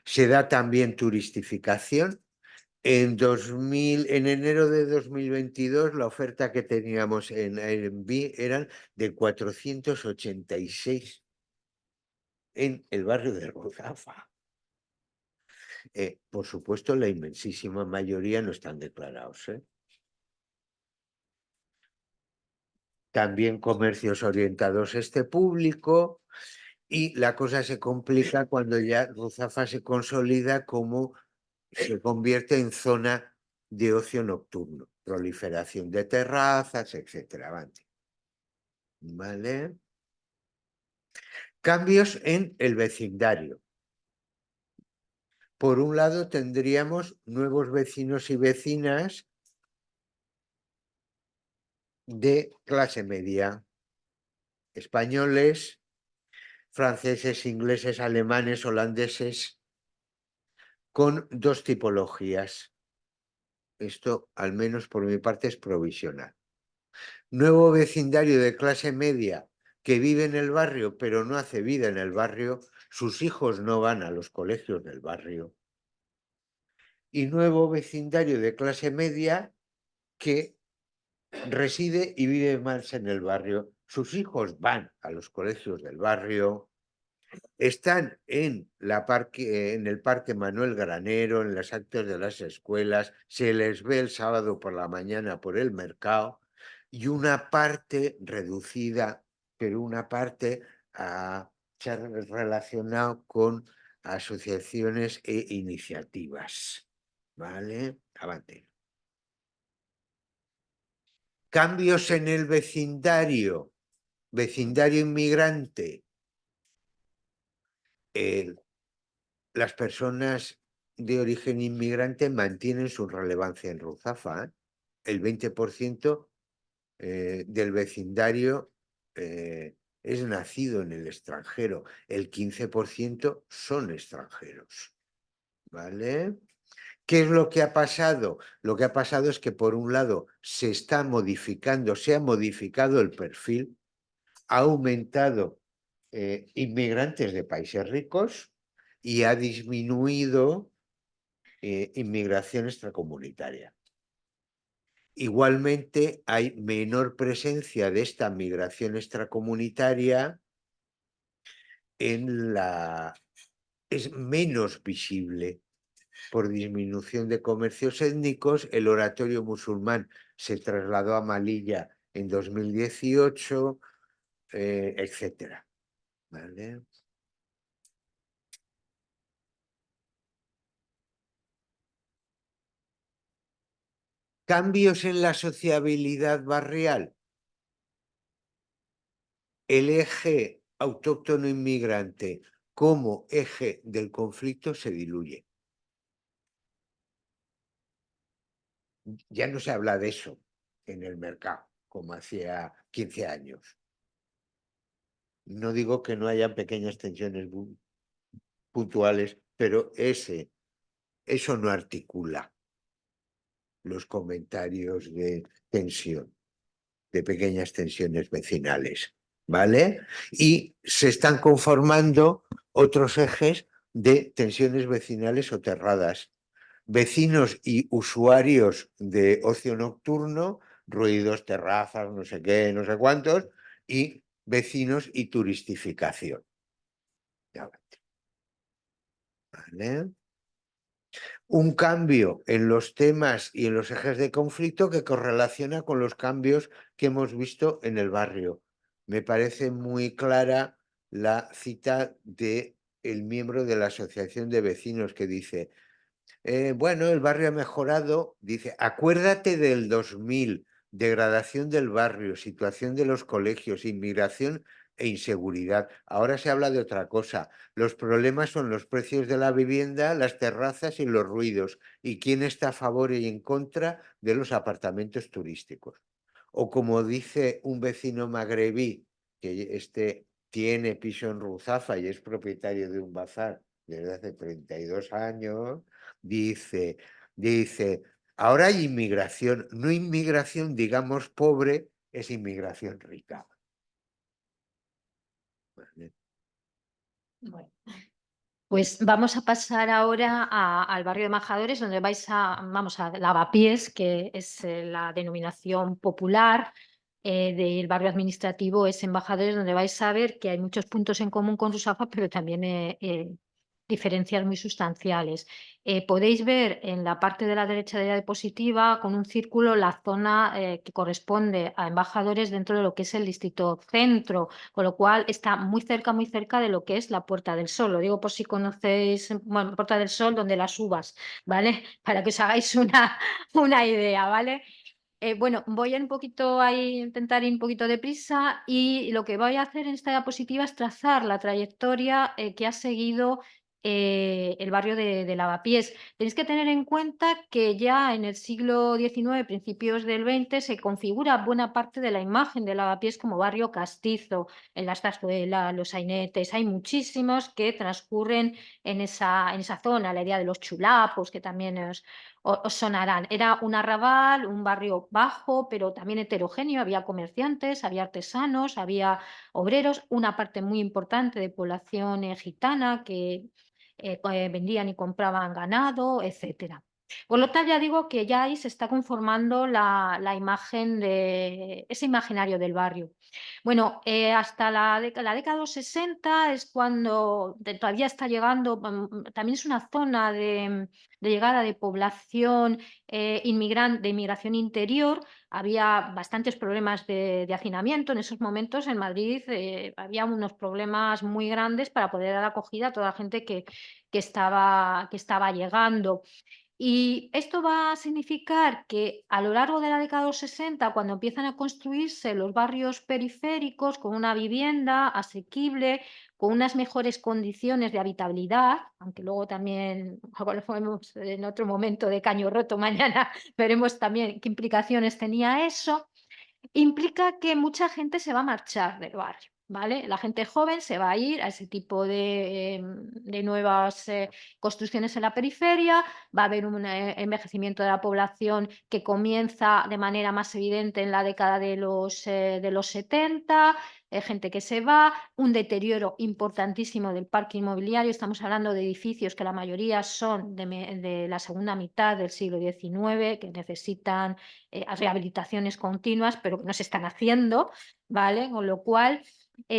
Se da también turistificación. En enero de 2022, la oferta que teníamos en Airbnb eran de 486 en el barrio de Ruzafa. Por supuesto, la inmensísima mayoría no están declarados, ¿eh? También comercios orientados a este público, y la cosa se complica cuando ya Ruzafa se consolida como se convierte en zona de ocio nocturno, proliferación de terrazas, etcétera. Avante. ¿Vale? Cambios en el vecindario. Por un lado, tendríamos nuevos vecinos y vecinas de clase media, españoles, franceses, ingleses, alemanes, holandeses, con dos tipologías. Esto, al menos por mi parte, es provisional. Nuevo vecindario de clase media que vive en el barrio, pero no hace vida en el barrio, sus hijos no van a los colegios del barrio. Y nuevo vecindario de clase media que reside y vive más en el barrio. Sus hijos van a los colegios del barrio, están en el Parque Manuel Granero, en los actos de las escuelas, se les ve el sábado por la mañana por el mercado, y una parte reducida, pero una parte se ha relacionado con asociaciones e iniciativas. ¿Vale? Avante. Cambios en el vecindario inmigrante. Las personas de origen inmigrante mantienen su relevancia en Ruzafa, ¿eh? El 20% del vecindario es nacido en el extranjero, el 15% son extranjeros, ¿vale? ¿Qué es lo que ha pasado? Lo que ha pasado es que, por un lado, se ha modificado el perfil, ha aumentado inmigrantes de países ricos y ha disminuido inmigración extracomunitaria. Igualmente hay menor presencia de esta migración extracomunitaria es menos visible. Por disminución de comercios étnicos, el oratorio musulmán se trasladó a Melilla en 2018, etcétera. ¿Vale? Cambios en la sociabilidad barrial. El eje autóctono inmigrante como eje del conflicto se diluye. Ya no se habla de eso en el mercado, como hacía 15 años. No digo que no haya pequeñas tensiones puntuales, pero eso no articula los comentarios de tensión, de pequeñas tensiones vecinales, ¿vale? Y se están conformando otros ejes de tensiones vecinales soterradas. Vecinos y usuarios de ocio nocturno, ruidos, terrazas, no sé qué, no sé cuántos, y vecinos y turistificación. ¿Vale? Un cambio en los temas y en los ejes de conflicto que correlaciona con los cambios que hemos visto en el barrio. Me parece muy clara la cita de el miembro de la Asociación de Vecinos que dice, bueno, el barrio ha mejorado, dice, acuérdate del 2000, degradación del barrio, situación de los colegios, inmigración e inseguridad. Ahora se habla de otra cosa. Los problemas son los precios de la vivienda, las terrazas y los ruidos. ¿Y quién está a favor y en contra de los apartamentos turísticos? O como dice un vecino magrebí, que tiene piso en Ruzafa y es propietario de un bazar desde hace 32 años, dice, ahora hay inmigración, no inmigración, digamos, pobre, es inmigración rica. ¿Vale? Bueno, pues vamos a pasar ahora al barrio de Majadores, donde vamos a Lavapiés, que es la denominación popular del barrio administrativo, es Embajadores, donde vais a ver que hay muchos puntos en común con Rusafa, pero también diferencias muy sustanciales. Podéis ver en la parte de la derecha de la diapositiva con un círculo la zona que corresponde a Embajadores dentro de lo que es el distrito centro, con lo cual está muy cerca de lo que es la Puerta del Sol. Lo digo por si conocéis, bueno, Puerta del Sol, donde las uvas, ¿vale? Para que os hagáis una idea, ¿vale? Bueno, voy a intentar ir un poquito deprisa y lo que voy a hacer en esta diapositiva es trazar la trayectoria que ha seguido el barrio de Lavapiés. Tenéis que tener en cuenta que ya en el siglo XIX, principios del XX, se configura buena parte de la imagen de Lavapiés como barrio castizo. En la Zarzuela, los sainetes, hay muchísimos que transcurren en esa zona, la idea de los chulapos, que también os sonarán. Era un arrabal, un barrio bajo, pero también heterogéneo. Había comerciantes, había artesanos, había obreros, una parte muy importante de población gitana que vendían y compraban ganado, etcétera. Por lo tal, ya digo que ya ahí se está conformando la imagen de ese imaginario del barrio. Bueno, hasta la década de los 60 es cuando todavía está llegando, también es una zona de llegada de población de inmigración interior. Había bastantes problemas de hacinamiento. En esos momentos en Madrid había unos problemas muy grandes para poder dar acogida a toda la gente que estaba llegando. Y esto va a significar que a lo largo de la década de los 60, cuando empiezan a construirse los barrios periféricos con una vivienda asequible, con unas mejores condiciones de habitabilidad, aunque luego también, hablaremos en otro momento de Caño Roto mañana, veremos también qué implicaciones tenía eso, implica que mucha gente se va a marchar del barrio, ¿vale? La gente joven se va a ir a ese tipo de nuevas construcciones en la periferia, va a haber un envejecimiento de la población que comienza de manera más evidente en la década de los 70, gente que se va, un deterioro importantísimo del parque inmobiliario. Estamos hablando de edificios que la mayoría son de la segunda mitad del siglo XIX, que necesitan rehabilitaciones continuas, pero que no se están haciendo, ¿vale? Con lo cual,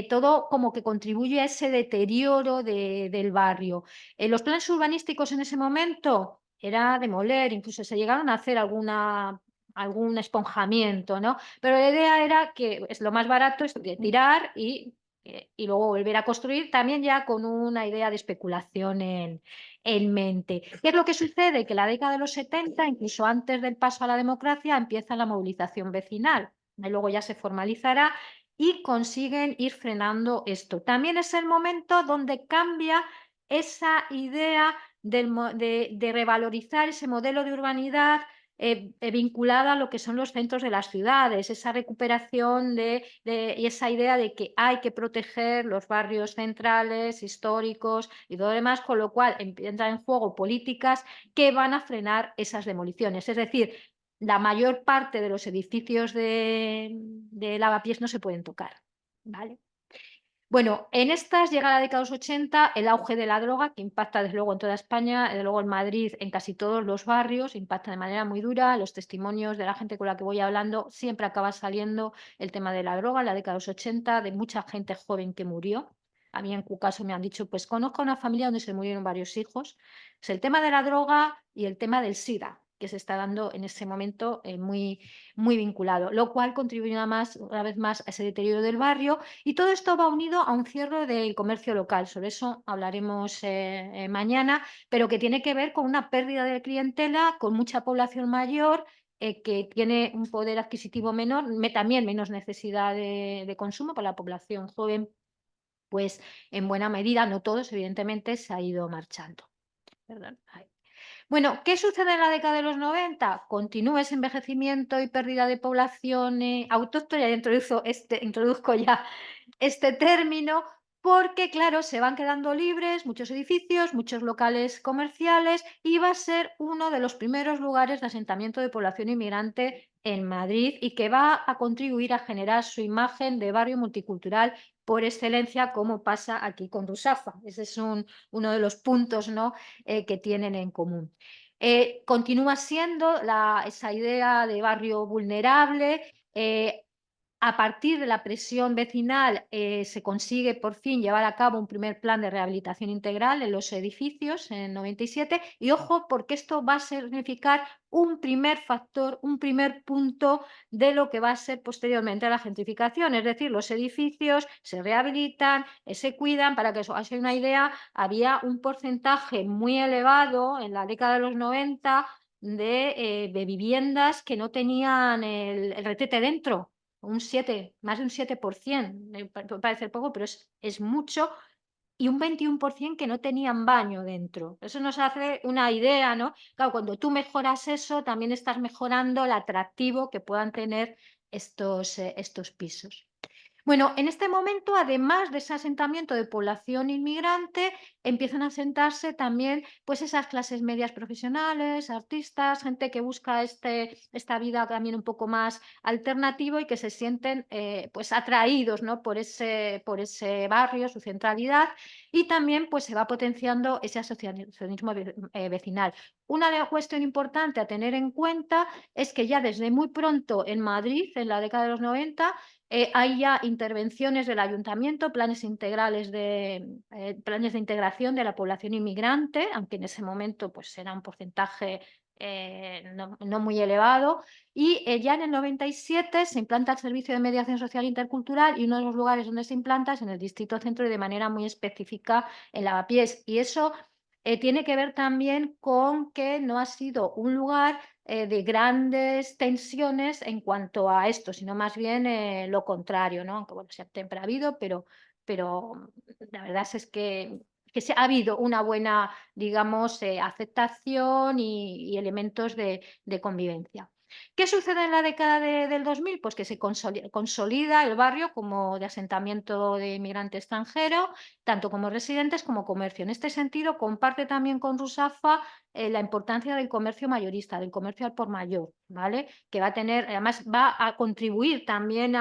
todo como que contribuye a ese deterioro del barrio. Los planes urbanísticos en ese momento era demoler, incluso se llegaron a hacer algún esponjamiento, ¿no? Pero la idea era que es lo más barato es de tirar y luego volver a construir, también ya con una idea de especulación en mente. ¿Qué es lo que sucede? Que en la década de los 70, incluso antes del paso a la democracia, empieza la movilización vecinal. Y luego ya se formalizará y consiguen ir frenando esto. También es el momento donde cambia esa idea de revalorizar ese modelo de urbanidad vinculada a lo que son los centros de las ciudades, esa recuperación y esa idea de que hay que proteger los barrios centrales, históricos y todo lo demás, con lo cual entran en juego políticas que van a frenar esas demoliciones. Es decir, la mayor parte de los edificios de lavapiés no se pueden tocar, ¿vale? Bueno, en estas llega la década de los 80, el auge de la droga, que impacta desde luego en toda España, desde luego en Madrid, en casi todos los barrios, impacta de manera muy dura. Los testimonios de la gente con la que voy hablando siempre acaba saliendo el tema de la droga, en la década de los 80, de mucha gente joven que murió. A mí en su caso me han dicho, pues conozco una familia donde se murieron varios hijos. Es el tema de la droga y el tema del SIDA, que se está dando en ese momento muy vinculado, lo cual contribuye una vez más a ese deterioro del barrio y todo esto va unido a un cierre del comercio local, sobre eso hablaremos mañana, pero que tiene que ver con una pérdida de clientela, con mucha población mayor que tiene un poder adquisitivo menor, también menos necesidad de consumo para la población joven, pues en buena medida, no todos, evidentemente, se ha ido marchando. Perdón. Ay. Bueno, ¿qué sucede en la década de los 90? Continúa ese envejecimiento y pérdida de población autóctona, ya introduzco ya este término, porque claro, se van quedando libres muchos edificios, muchos locales comerciales y va a ser uno de los primeros lugares de asentamiento de población inmigrante en Madrid y que va a contribuir a generar su imagen de barrio multicultural por excelencia, como pasa aquí con Rusafa. Ese es uno de los puntos, ¿no? Que tienen en común. Continúa siendo esa idea de barrio vulnerable. A partir de la presión vecinal se consigue por fin llevar a cabo un primer plan de rehabilitación integral en los edificios en 97 y ojo porque esto va a significar un primer factor, un primer punto de lo que va a ser posteriormente la gentrificación, es decir, los edificios se rehabilitan, se cuidan, para que os hagáis una idea, había un porcentaje muy elevado en la década de los 90 de viviendas que no tenían el retrete dentro, más de un 7%, puede parecer poco, pero es mucho, y un 21% que no tenían baño dentro. Eso nos hace una idea, ¿no? Claro, cuando tú mejoras eso, también estás mejorando el atractivo que puedan tener estos pisos. Bueno, en este momento, además de ese asentamiento de población inmigrante, empiezan a asentarse también pues esas clases medias profesionales, artistas, gente que busca esta vida también un poco más alternativa y que se sienten pues atraídos, ¿no? por ese barrio, su centralidad, y también pues se va potenciando ese asociacionismo vecinal. Una cuestión importante a tener en cuenta es que ya desde muy pronto en Madrid, en la década de los 90, hay ya intervenciones del ayuntamiento, planes integrales planes de integración de la población inmigrante, aunque en ese momento pues era un porcentaje no muy elevado, y ya en el 97 se implanta el servicio de mediación social intercultural y uno de los lugares donde se implanta es en el Distrito Centro y de manera muy específica en Lavapiés. Y eso tiene que ver también con que no ha sido un lugar de grandes tensiones en cuanto a esto, sino más bien lo contrario, ¿no? Aunque bueno, siempre ha habido, pero la verdad es que ha habido una buena, digamos, aceptación y elementos de convivencia. ¿Qué sucede en la década del 2000? Pues que se consolida el barrio como de asentamiento de inmigrante extranjero, tanto como residentes como comercio. En este sentido, comparte también con Rusafa la importancia del comercio mayorista, del comercio al por mayor, ¿vale? Que va a tener, además va a contribuir también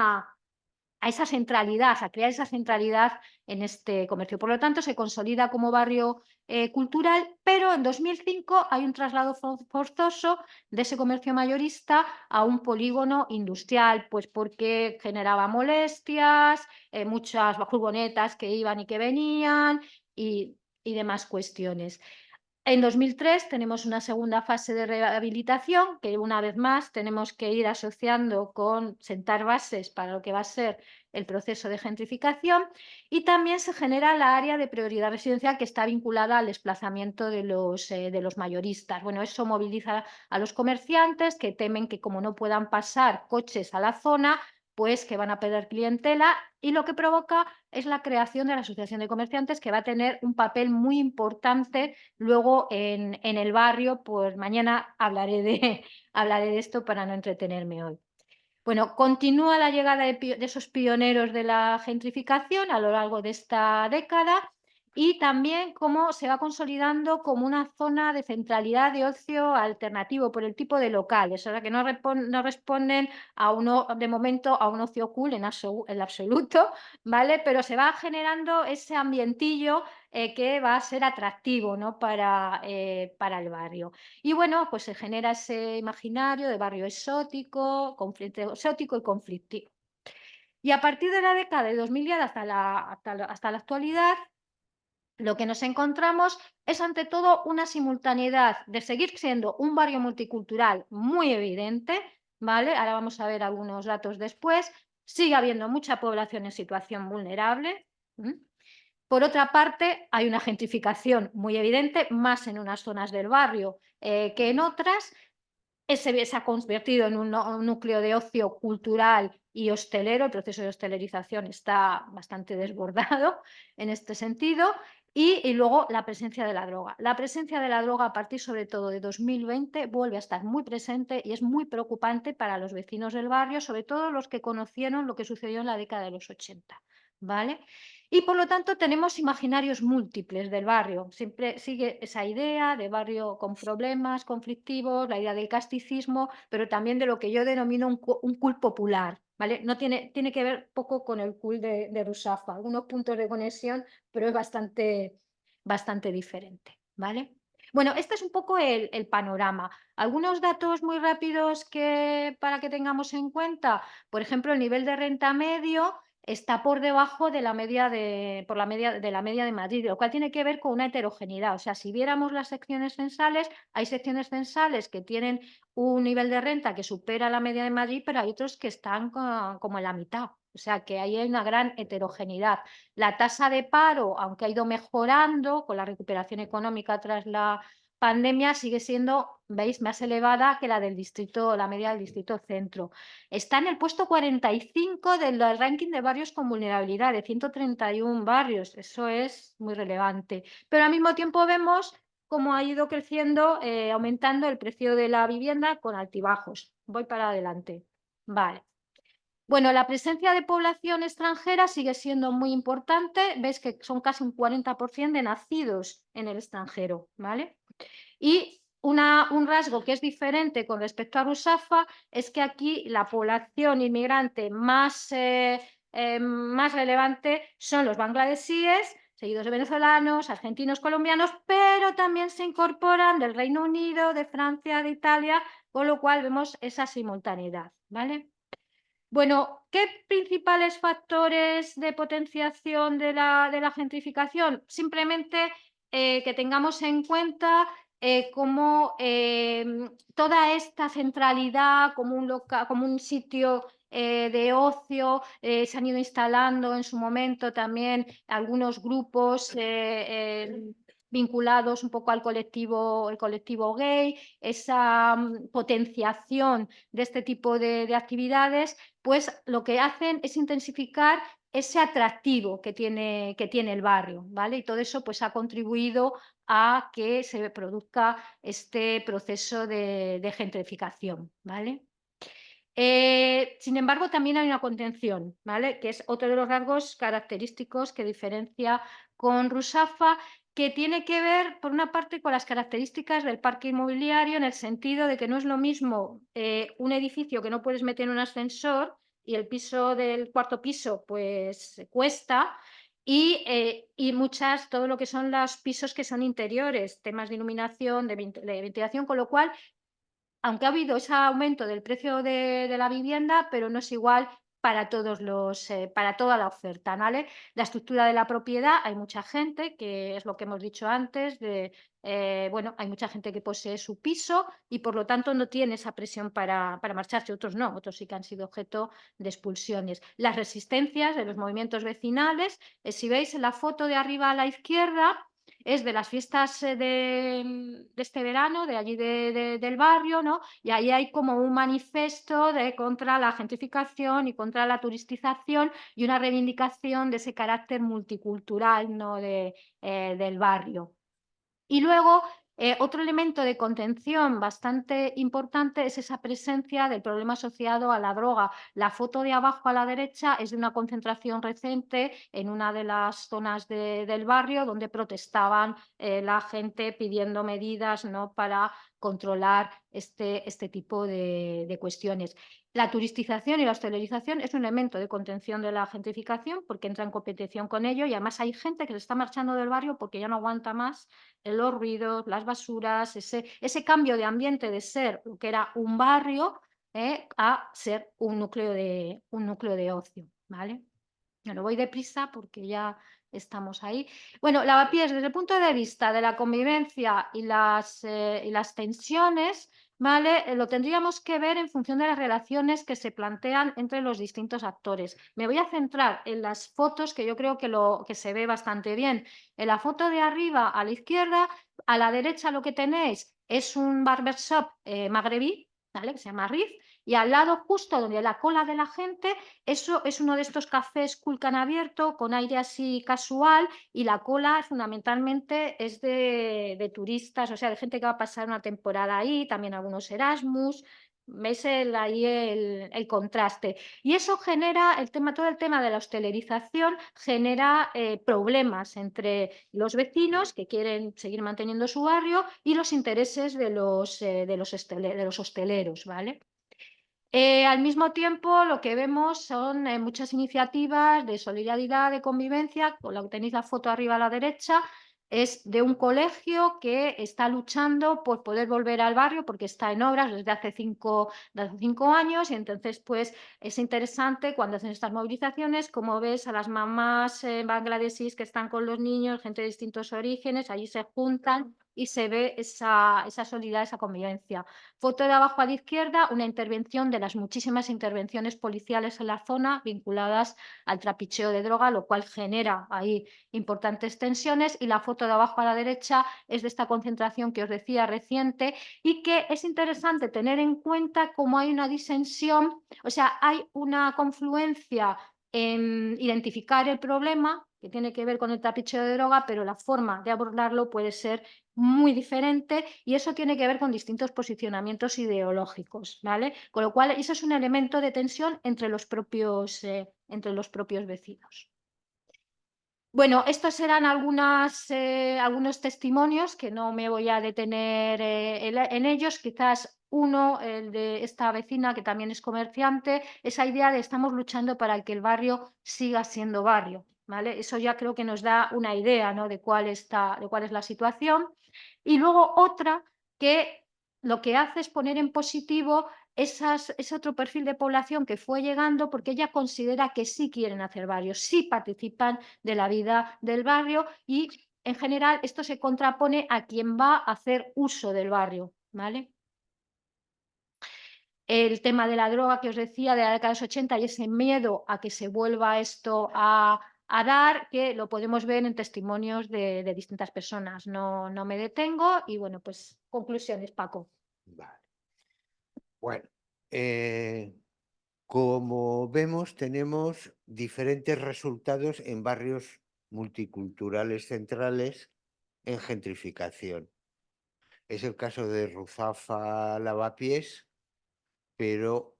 a esa centralidad, a crear esa centralidad en este comercio. Por lo tanto, se consolida como barrio cultural, pero en 2005 hay un traslado forzoso de ese comercio mayorista a un polígono industrial, pues porque generaba molestias, muchas furgonetas que iban y que venían y demás cuestiones. En 2003 tenemos una segunda fase de rehabilitación que una vez más tenemos que ir asociando con sentar bases para lo que va a ser el proceso de gentrificación y también se genera la área de prioridad residencial que está vinculada al desplazamiento de los mayoristas. Bueno, eso moviliza a los comerciantes que temen que como no puedan pasar coches a la zona, pues que van a perder clientela y lo que provoca es la creación de la Asociación de Comerciantes que va a tener un papel muy importante luego en el barrio, pues mañana hablaré de, hablaré de esto para no entretenerme hoy. Bueno, continúa la llegada de esos pioneros de la gentrificación a lo largo de esta década y también cómo se va consolidando como una zona de centralidad de ocio alternativo por el tipo de locales, o sea, que no responden a uno, de momento a un ocio cool en absoluto, ¿vale? Pero se va generando ese ambientillo que va a ser atractivo, ¿no? Para el barrio. Y bueno, pues se genera ese imaginario de barrio exótico y conflictivo. Y a partir de la década de 2010 hasta la actualidad, lo que nos encontramos es ante todo una simultaneidad de seguir siendo un barrio multicultural muy evidente, ¿vale? Ahora vamos a ver algunos datos después. Sigue habiendo mucha población en situación vulnerable. Por otra parte, hay una gentrificación muy evidente, más en unas zonas del barrio que en otras. Se ha convertido en un núcleo de ocio cultural y hostelero. El proceso de hostelerización está bastante desbordado en este sentido. Y luego la presencia de la droga. La presencia de la droga a partir sobre todo de 2020 vuelve a estar muy presente y es muy preocupante para los vecinos del barrio, sobre todo los que conocieron lo que sucedió en la década de los 80. ¿Vale? Y por lo tanto tenemos imaginarios múltiples del barrio. Siempre sigue esa idea de barrio con problemas conflictivos, la idea del casticismo, pero también de lo que yo denomino un cult popular. ¿Vale? No tiene que ver poco con el cult de Rusafa, algunos puntos de conexión, pero es bastante diferente. ¿Vale? Bueno, este es un poco el panorama. Algunos datos muy rápidos para que tengamos en cuenta, por ejemplo, el nivel de renta medio está por debajo de la media de Madrid, lo cual tiene que ver con una heterogeneidad. O sea, si viéramos las secciones censales, hay secciones censales que tienen un nivel de renta que supera la media de Madrid, pero hay otros que están como en la mitad. O sea, que ahí hay una gran heterogeneidad. La tasa de paro, aunque ha ido mejorando con la recuperación económica tras la pandemia, sigue siendo, veis, más elevada que la media del distrito centro. Está en el puesto 45 del ranking de barrios con vulnerabilidad, de 131 barrios. Eso es muy relevante. Pero al mismo tiempo vemos cómo ha ido creciendo, aumentando el precio de la vivienda con altibajos. Voy para adelante. Vale. Bueno, la presencia de población extranjera sigue siendo muy importante. Ves que son casi un 40% de nacidos en el extranjero, ¿vale? Y un rasgo que es diferente con respecto a Rusafa es que aquí la población inmigrante más relevante son los bangladesíes, seguidos de venezolanos, argentinos, colombianos, pero también se incorporan del Reino Unido, de Francia, de Italia, con lo cual vemos esa simultaneidad, ¿vale? Bueno, ¿qué principales factores de potenciación de la gentrificación? Simplemente que tengamos en cuenta cómo toda esta centralidad como un sitio de ocio se han ido instalando en su momento también algunos grupos vinculados un poco al el colectivo gay, esa potenciación de este tipo de actividades, pues lo que hacen es intensificar ese atractivo que tiene el barrio, ¿vale? Y todo eso pues ha contribuido a que se produzca este proceso de gentrificación, ¿vale? Sin embargo, también hay una contención, ¿vale? Que es otro de los rasgos característicos que diferencia con Rusafa, que tiene que ver, por una parte, con las características del parque inmobiliario, en el sentido de que no es lo mismo un edificio que no puedes meter en un ascensor y el piso del cuarto piso, pues cuesta. Y todo lo que son los pisos que son interiores, temas de iluminación, de ventilación, con lo cual aunque ha habido ese aumento del precio de la vivienda, pero no es igual para toda la oferta, ¿vale? La estructura de la propiedad, hay mucha gente, que es lo que hemos dicho antes, bueno, hay mucha gente que posee su piso y por lo tanto no tiene esa presión para marcharse, otros no, otros sí que han sido objeto de expulsiones. Las resistencias de los movimientos vecinales, si veis en la foto de arriba a la izquierda, es de las fiestas de este verano, de allí del barrio, ¿no? Y ahí hay como un manifiesto contra la gentrificación y contra la turistización y una reivindicación de ese carácter multicultural, ¿no? Del barrio. Y luego, otro elemento de contención bastante importante es esa presencia del problema asociado a la droga. La foto de abajo a la derecha es de una concentración reciente en una de las zonas del barrio donde protestaban la gente pidiendo medidas, ¿no? Para controlar este tipo de cuestiones. La turistización y la hostelerización es un elemento de contención de la gentrificación porque entra en competición con ello y además hay gente que se está marchando del barrio porque ya no aguanta más los ruidos, las basuras, ese cambio de ambiente de ser lo que era un barrio a ser un núcleo de ocio, ¿vale? Bueno, voy deprisa porque ya estamos ahí. Bueno, Lavapiés, desde el punto de vista de la convivencia y las tensiones, ¿vale? Lo tendríamos que ver en función de las relaciones que se plantean entre los distintos actores. Me voy a centrar en las fotos que yo creo que se ve bastante bien. En la foto de arriba a la izquierda, a la derecha lo que tenéis es un barbershop magrebí, ¿vale? Que se llama Riff, y al lado justo donde la cola de la gente eso es uno de estos cafés Kulkan abierto, con aire así casual, y la cola fundamentalmente es de turistas, o sea, de gente que va a pasar una temporada ahí, también algunos Erasmus. ¿Veis ahí el contraste? Y eso genera todo el tema de la hostelerización genera problemas entre los vecinos que quieren seguir manteniendo su barrio y los intereses de los hosteleros, ¿vale? Al mismo tiempo, lo que vemos son muchas iniciativas de solidaridad, de convivencia, con lo que tenéis la foto arriba a la derecha, es de un colegio que está luchando por poder volver al barrio porque está en obras desde hace 5 años y entonces pues es interesante cuando hacen estas movilizaciones, como ves a las mamás bangladesíes que están con los niños, gente de distintos orígenes, allí se juntan y se ve esa solidaridad, esa convivencia. Foto de abajo a la izquierda, una intervención de las muchísimas intervenciones policiales en la zona vinculadas al trapicheo de droga, lo cual genera ahí importantes tensiones. Y la foto de abajo a la derecha es de esta concentración que os decía reciente y que es interesante tener en cuenta cómo hay una disensión, o sea, hay una confluencia en identificar el problema que tiene que ver con el trapicheo de droga, pero la forma de abordarlo puede ser muy diferente y eso tiene que ver con distintos posicionamientos ideológicos, ¿vale? Con lo cual, eso es un elemento de tensión entre los propios vecinos. Bueno, estos eran algunos testimonios que no me voy a detener en ellos. Quizás uno, el de esta vecina que también es comerciante, esa idea de estamos luchando para que el barrio siga siendo barrio, ¿vale? Eso ya creo que nos da una idea, ¿no? de cuál es la situación. Y luego otra que lo que hace es poner en positivo ese otro perfil de población que fue llegando porque ella considera que sí quieren hacer barrios, sí participan de la vida del barrio y en general esto se contrapone a quien va a hacer uso del barrio, ¿vale? El tema de la droga que os decía de la década de los 80 y ese miedo a que se vuelva esto a dar, que lo podemos ver en testimonios de distintas personas. No me detengo y bueno, pues conclusiones, Paco. Vale. Bueno, como vemos, tenemos diferentes resultados en barrios multiculturales centrales en gentrificación. Es el caso de Ruzafa Lavapiés, pero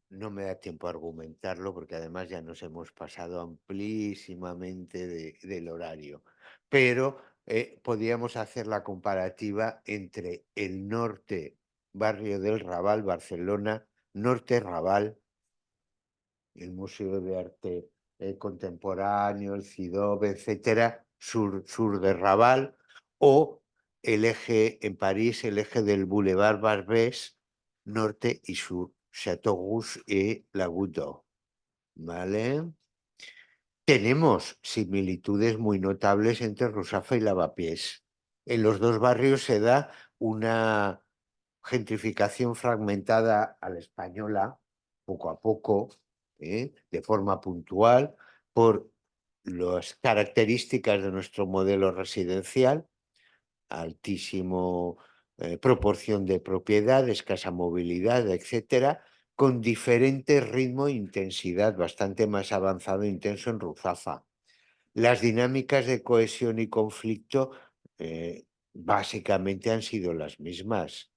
no me da tiempo a argumentarlo porque además ya nos hemos pasado amplísimamente del horario. Pero podíamos hacer la comparativa entre el norte, barrio del Raval, Barcelona, norte Raval, el Museo de Arte Contemporáneo, el CIDOB, etcétera, sur de Raval, o el eje en París, el eje del Boulevard Barbès, norte y sur, Châteauroux y la Goutte d'Or, ¿vale? Tenemos similitudes muy notables entre Rusafa y Lavapiés. En los dos barrios se da una gentrificación fragmentada a la española, poco a poco, de forma puntual, por las características de nuestro modelo residencial, altísimo proporción de propiedad, escasa movilidad, etcétera, con diferente ritmo e intensidad, bastante más avanzado e intenso en Ruzafa. Las dinámicas de cohesión y conflicto básicamente han sido las mismas.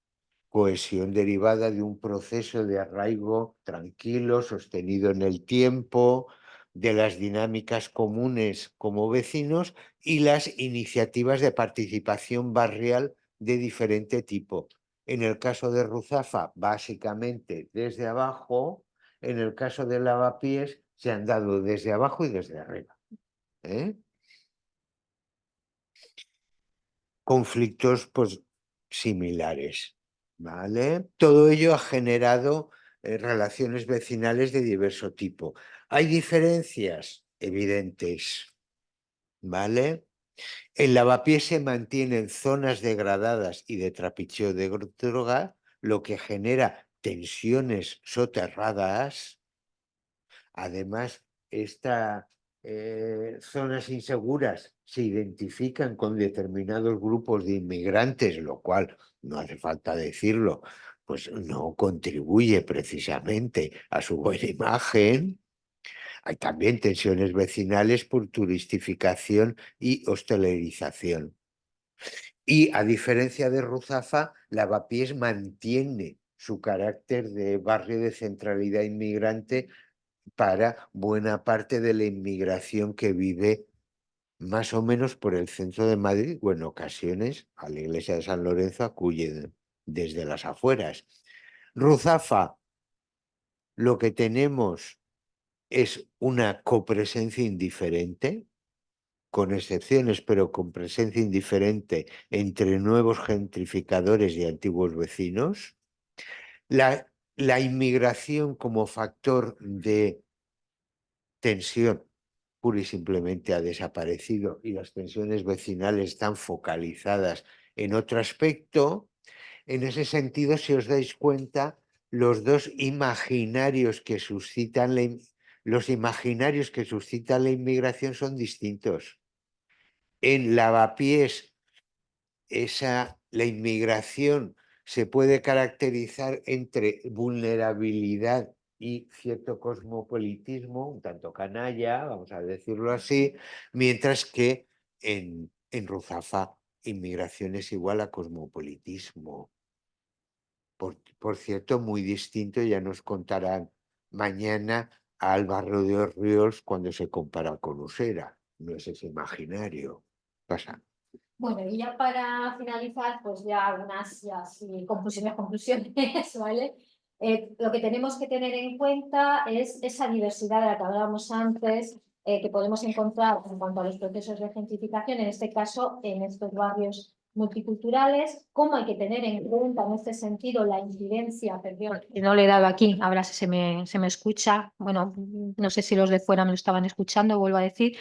Cohesión derivada de un proceso de arraigo tranquilo, sostenido en el tiempo, de las dinámicas comunes como vecinos y las iniciativas de participación barrial de diferente tipo. En el caso de Ruzafa, básicamente desde abajo; en el caso de Lavapiés, se han dado desde abajo y desde arriba. Conflictos pues similares, ¿vale? Todo ello ha generado relaciones vecinales de diverso tipo. Hay diferencias evidentes, ¿vale? En Lavapiés se mantienen zonas degradadas y de trapicheo de droga, lo que genera tensiones soterradas. Además, estas zonas inseguras se identifican con determinados grupos de inmigrantes, lo cual, no hace falta decirlo, pues no contribuye precisamente a su buena imagen. Hay también tensiones vecinales por turistificación y hostelerización. Y a diferencia de Ruzafa, Lavapiés mantiene su carácter de barrio de centralidad inmigrante para buena parte de la inmigración que vive más o menos por el centro de Madrid, o en ocasiones a la iglesia de San Lorenzo acuden desde las afueras. Ruzafa, lo que tenemos es una copresencia indiferente, con excepciones, pero con presencia indiferente entre nuevos gentrificadores y antiguos vecinos. La inmigración como factor de tensión pura y simplemente ha desaparecido y las tensiones vecinales están focalizadas en otro aspecto. En ese sentido, si os dais cuenta, los dos imaginarios que suscitan los imaginarios que suscitan la inmigración son distintos. En Lavapiés, la inmigración se puede caracterizar entre vulnerabilidad y cierto cosmopolitismo, un tanto canalla, vamos a decirlo así, mientras que en Ruzafa inmigración es igual a cosmopolitismo. Por cierto, muy distinto, ya nos contarán mañana, al barrio de Orriols cuando se compara con Usera. No es ese imaginario. Pasa. Bueno, y ya para finalizar, pues ya algunas ya sí, conclusiones, ¿vale? Lo que tenemos que tener en cuenta es esa diversidad de la que hablábamos antes, que podemos encontrar en cuanto a los procesos de gentrificación, en este caso en estos barrios multiculturales, cómo hay que tener en cuenta en este sentido la incidencia, perdón, que no le he dado aquí, ahora se me escucha, bueno, no sé si los de fuera me lo estaban escuchando, vuelvo a decir,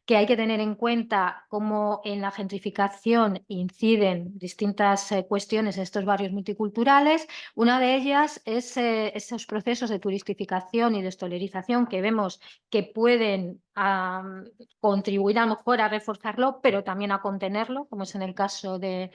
que hay que tener en cuenta cómo en la gentrificación inciden distintas cuestiones en estos barrios multiculturales. Una de ellas es esos procesos de turistificación y de estolerización que vemos que pueden contribuir a lo mejor a reforzarlo, pero también a contenerlo, como es en el caso de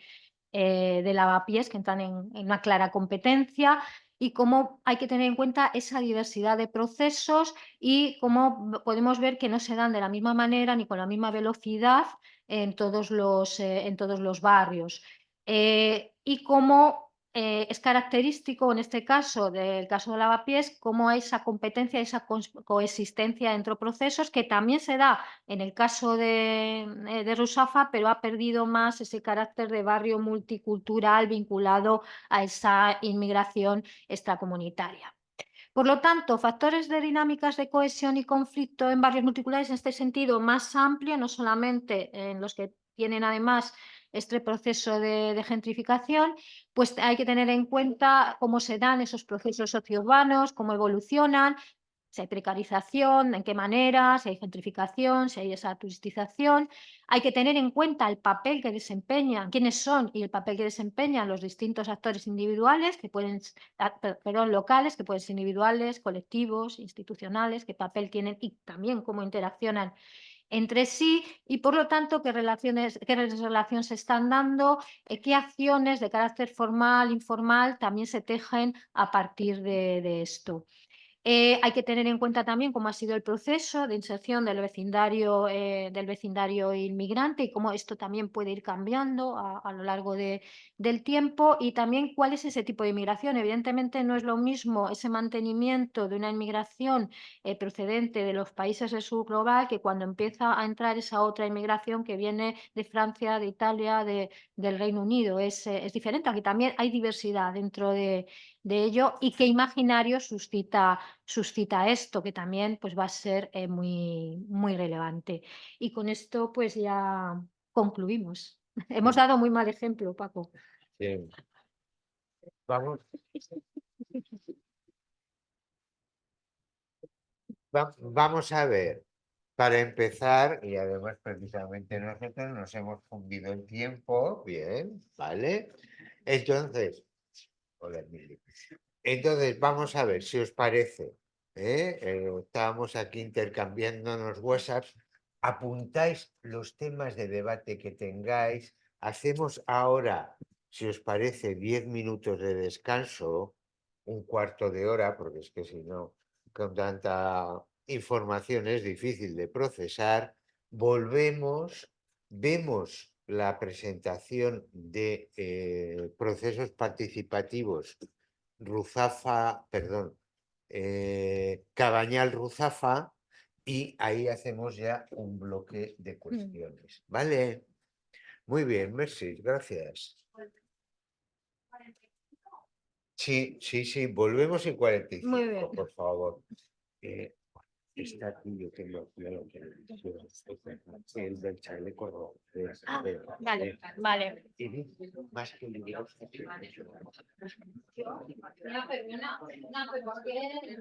Lavapiés, que entran en una clara competencia, y cómo hay que tener en cuenta esa diversidad de procesos y cómo podemos ver que no se dan de la misma manera ni con la misma velocidad en todos los barrios. Y cómo es característico, en este caso, del caso de Lavapiés, cómo hay esa competencia, esa coexistencia entre procesos que también se da en el caso de Rusafa, pero ha perdido más ese carácter de barrio multicultural vinculado a esa inmigración extracomunitaria. Por lo tanto, factores de dinámicas de cohesión y conflicto en barrios multiculares en este sentido más amplio, no solamente en los que tienen además este proceso de gentrificación, pues hay que tener en cuenta cómo se dan esos procesos sociourbanos, cómo evolucionan, si hay precarización, en qué manera, si hay gentrificación, si hay esa turistización. Hay que tener en cuenta el papel que desempeñan, quiénes son y el papel que desempeñan los distintos actores individuales, que pueden, perdón, locales, que pueden ser individuales, colectivos, institucionales, qué papel tienen y también cómo interaccionan entre sí y, por lo tanto, qué relación se están dando, qué acciones de carácter formal, informal, también se tejen a partir de esto. Hay que tener en cuenta también cómo ha sido el proceso de inserción del vecindario inmigrante y cómo esto también puede ir cambiando a lo largo del tiempo y también cuál es ese tipo de inmigración. Evidentemente no es lo mismo ese mantenimiento de una inmigración procedente de los países del sur global que cuando empieza a entrar esa otra inmigración que viene de Francia, de Italia, del Reino Unido. Es diferente, aquí también hay diversidad dentro de ello y qué imaginario suscita esto, que también pues, va a ser muy, muy relevante. Y con esto pues ya concluimos. Hemos dado muy mal ejemplo, Paco. Sí. Vamos, vamos a ver. Para empezar, y además precisamente nosotros nos hemos fundido en tiempo, bien, ¿vale? Entonces, hola, Emily. Entonces, vamos a ver si os parece. Estábamos aquí intercambiándonos WhatsApps. Apuntáis los temas de debate que tengáis. Hacemos ahora, si os parece, 10 minutos de descanso, un cuarto de hora, porque es que si no, con tanta información es difícil de procesar. Volvemos, vemos la presentación de procesos participativos Ruzafa, perdón, Cabañal Ruzafa, y ahí hacemos ya un bloque de cuestiones. ¿Vale? Muy bien, merci, gracias. Sí, sí, sí, volvemos en 45, Muy bien. por favor. Está aquí, yo tengo aquí a lo que el del chaleco rojo. Vale, vale. Y dice más peligroso. Ya, pero una, ¿por qué?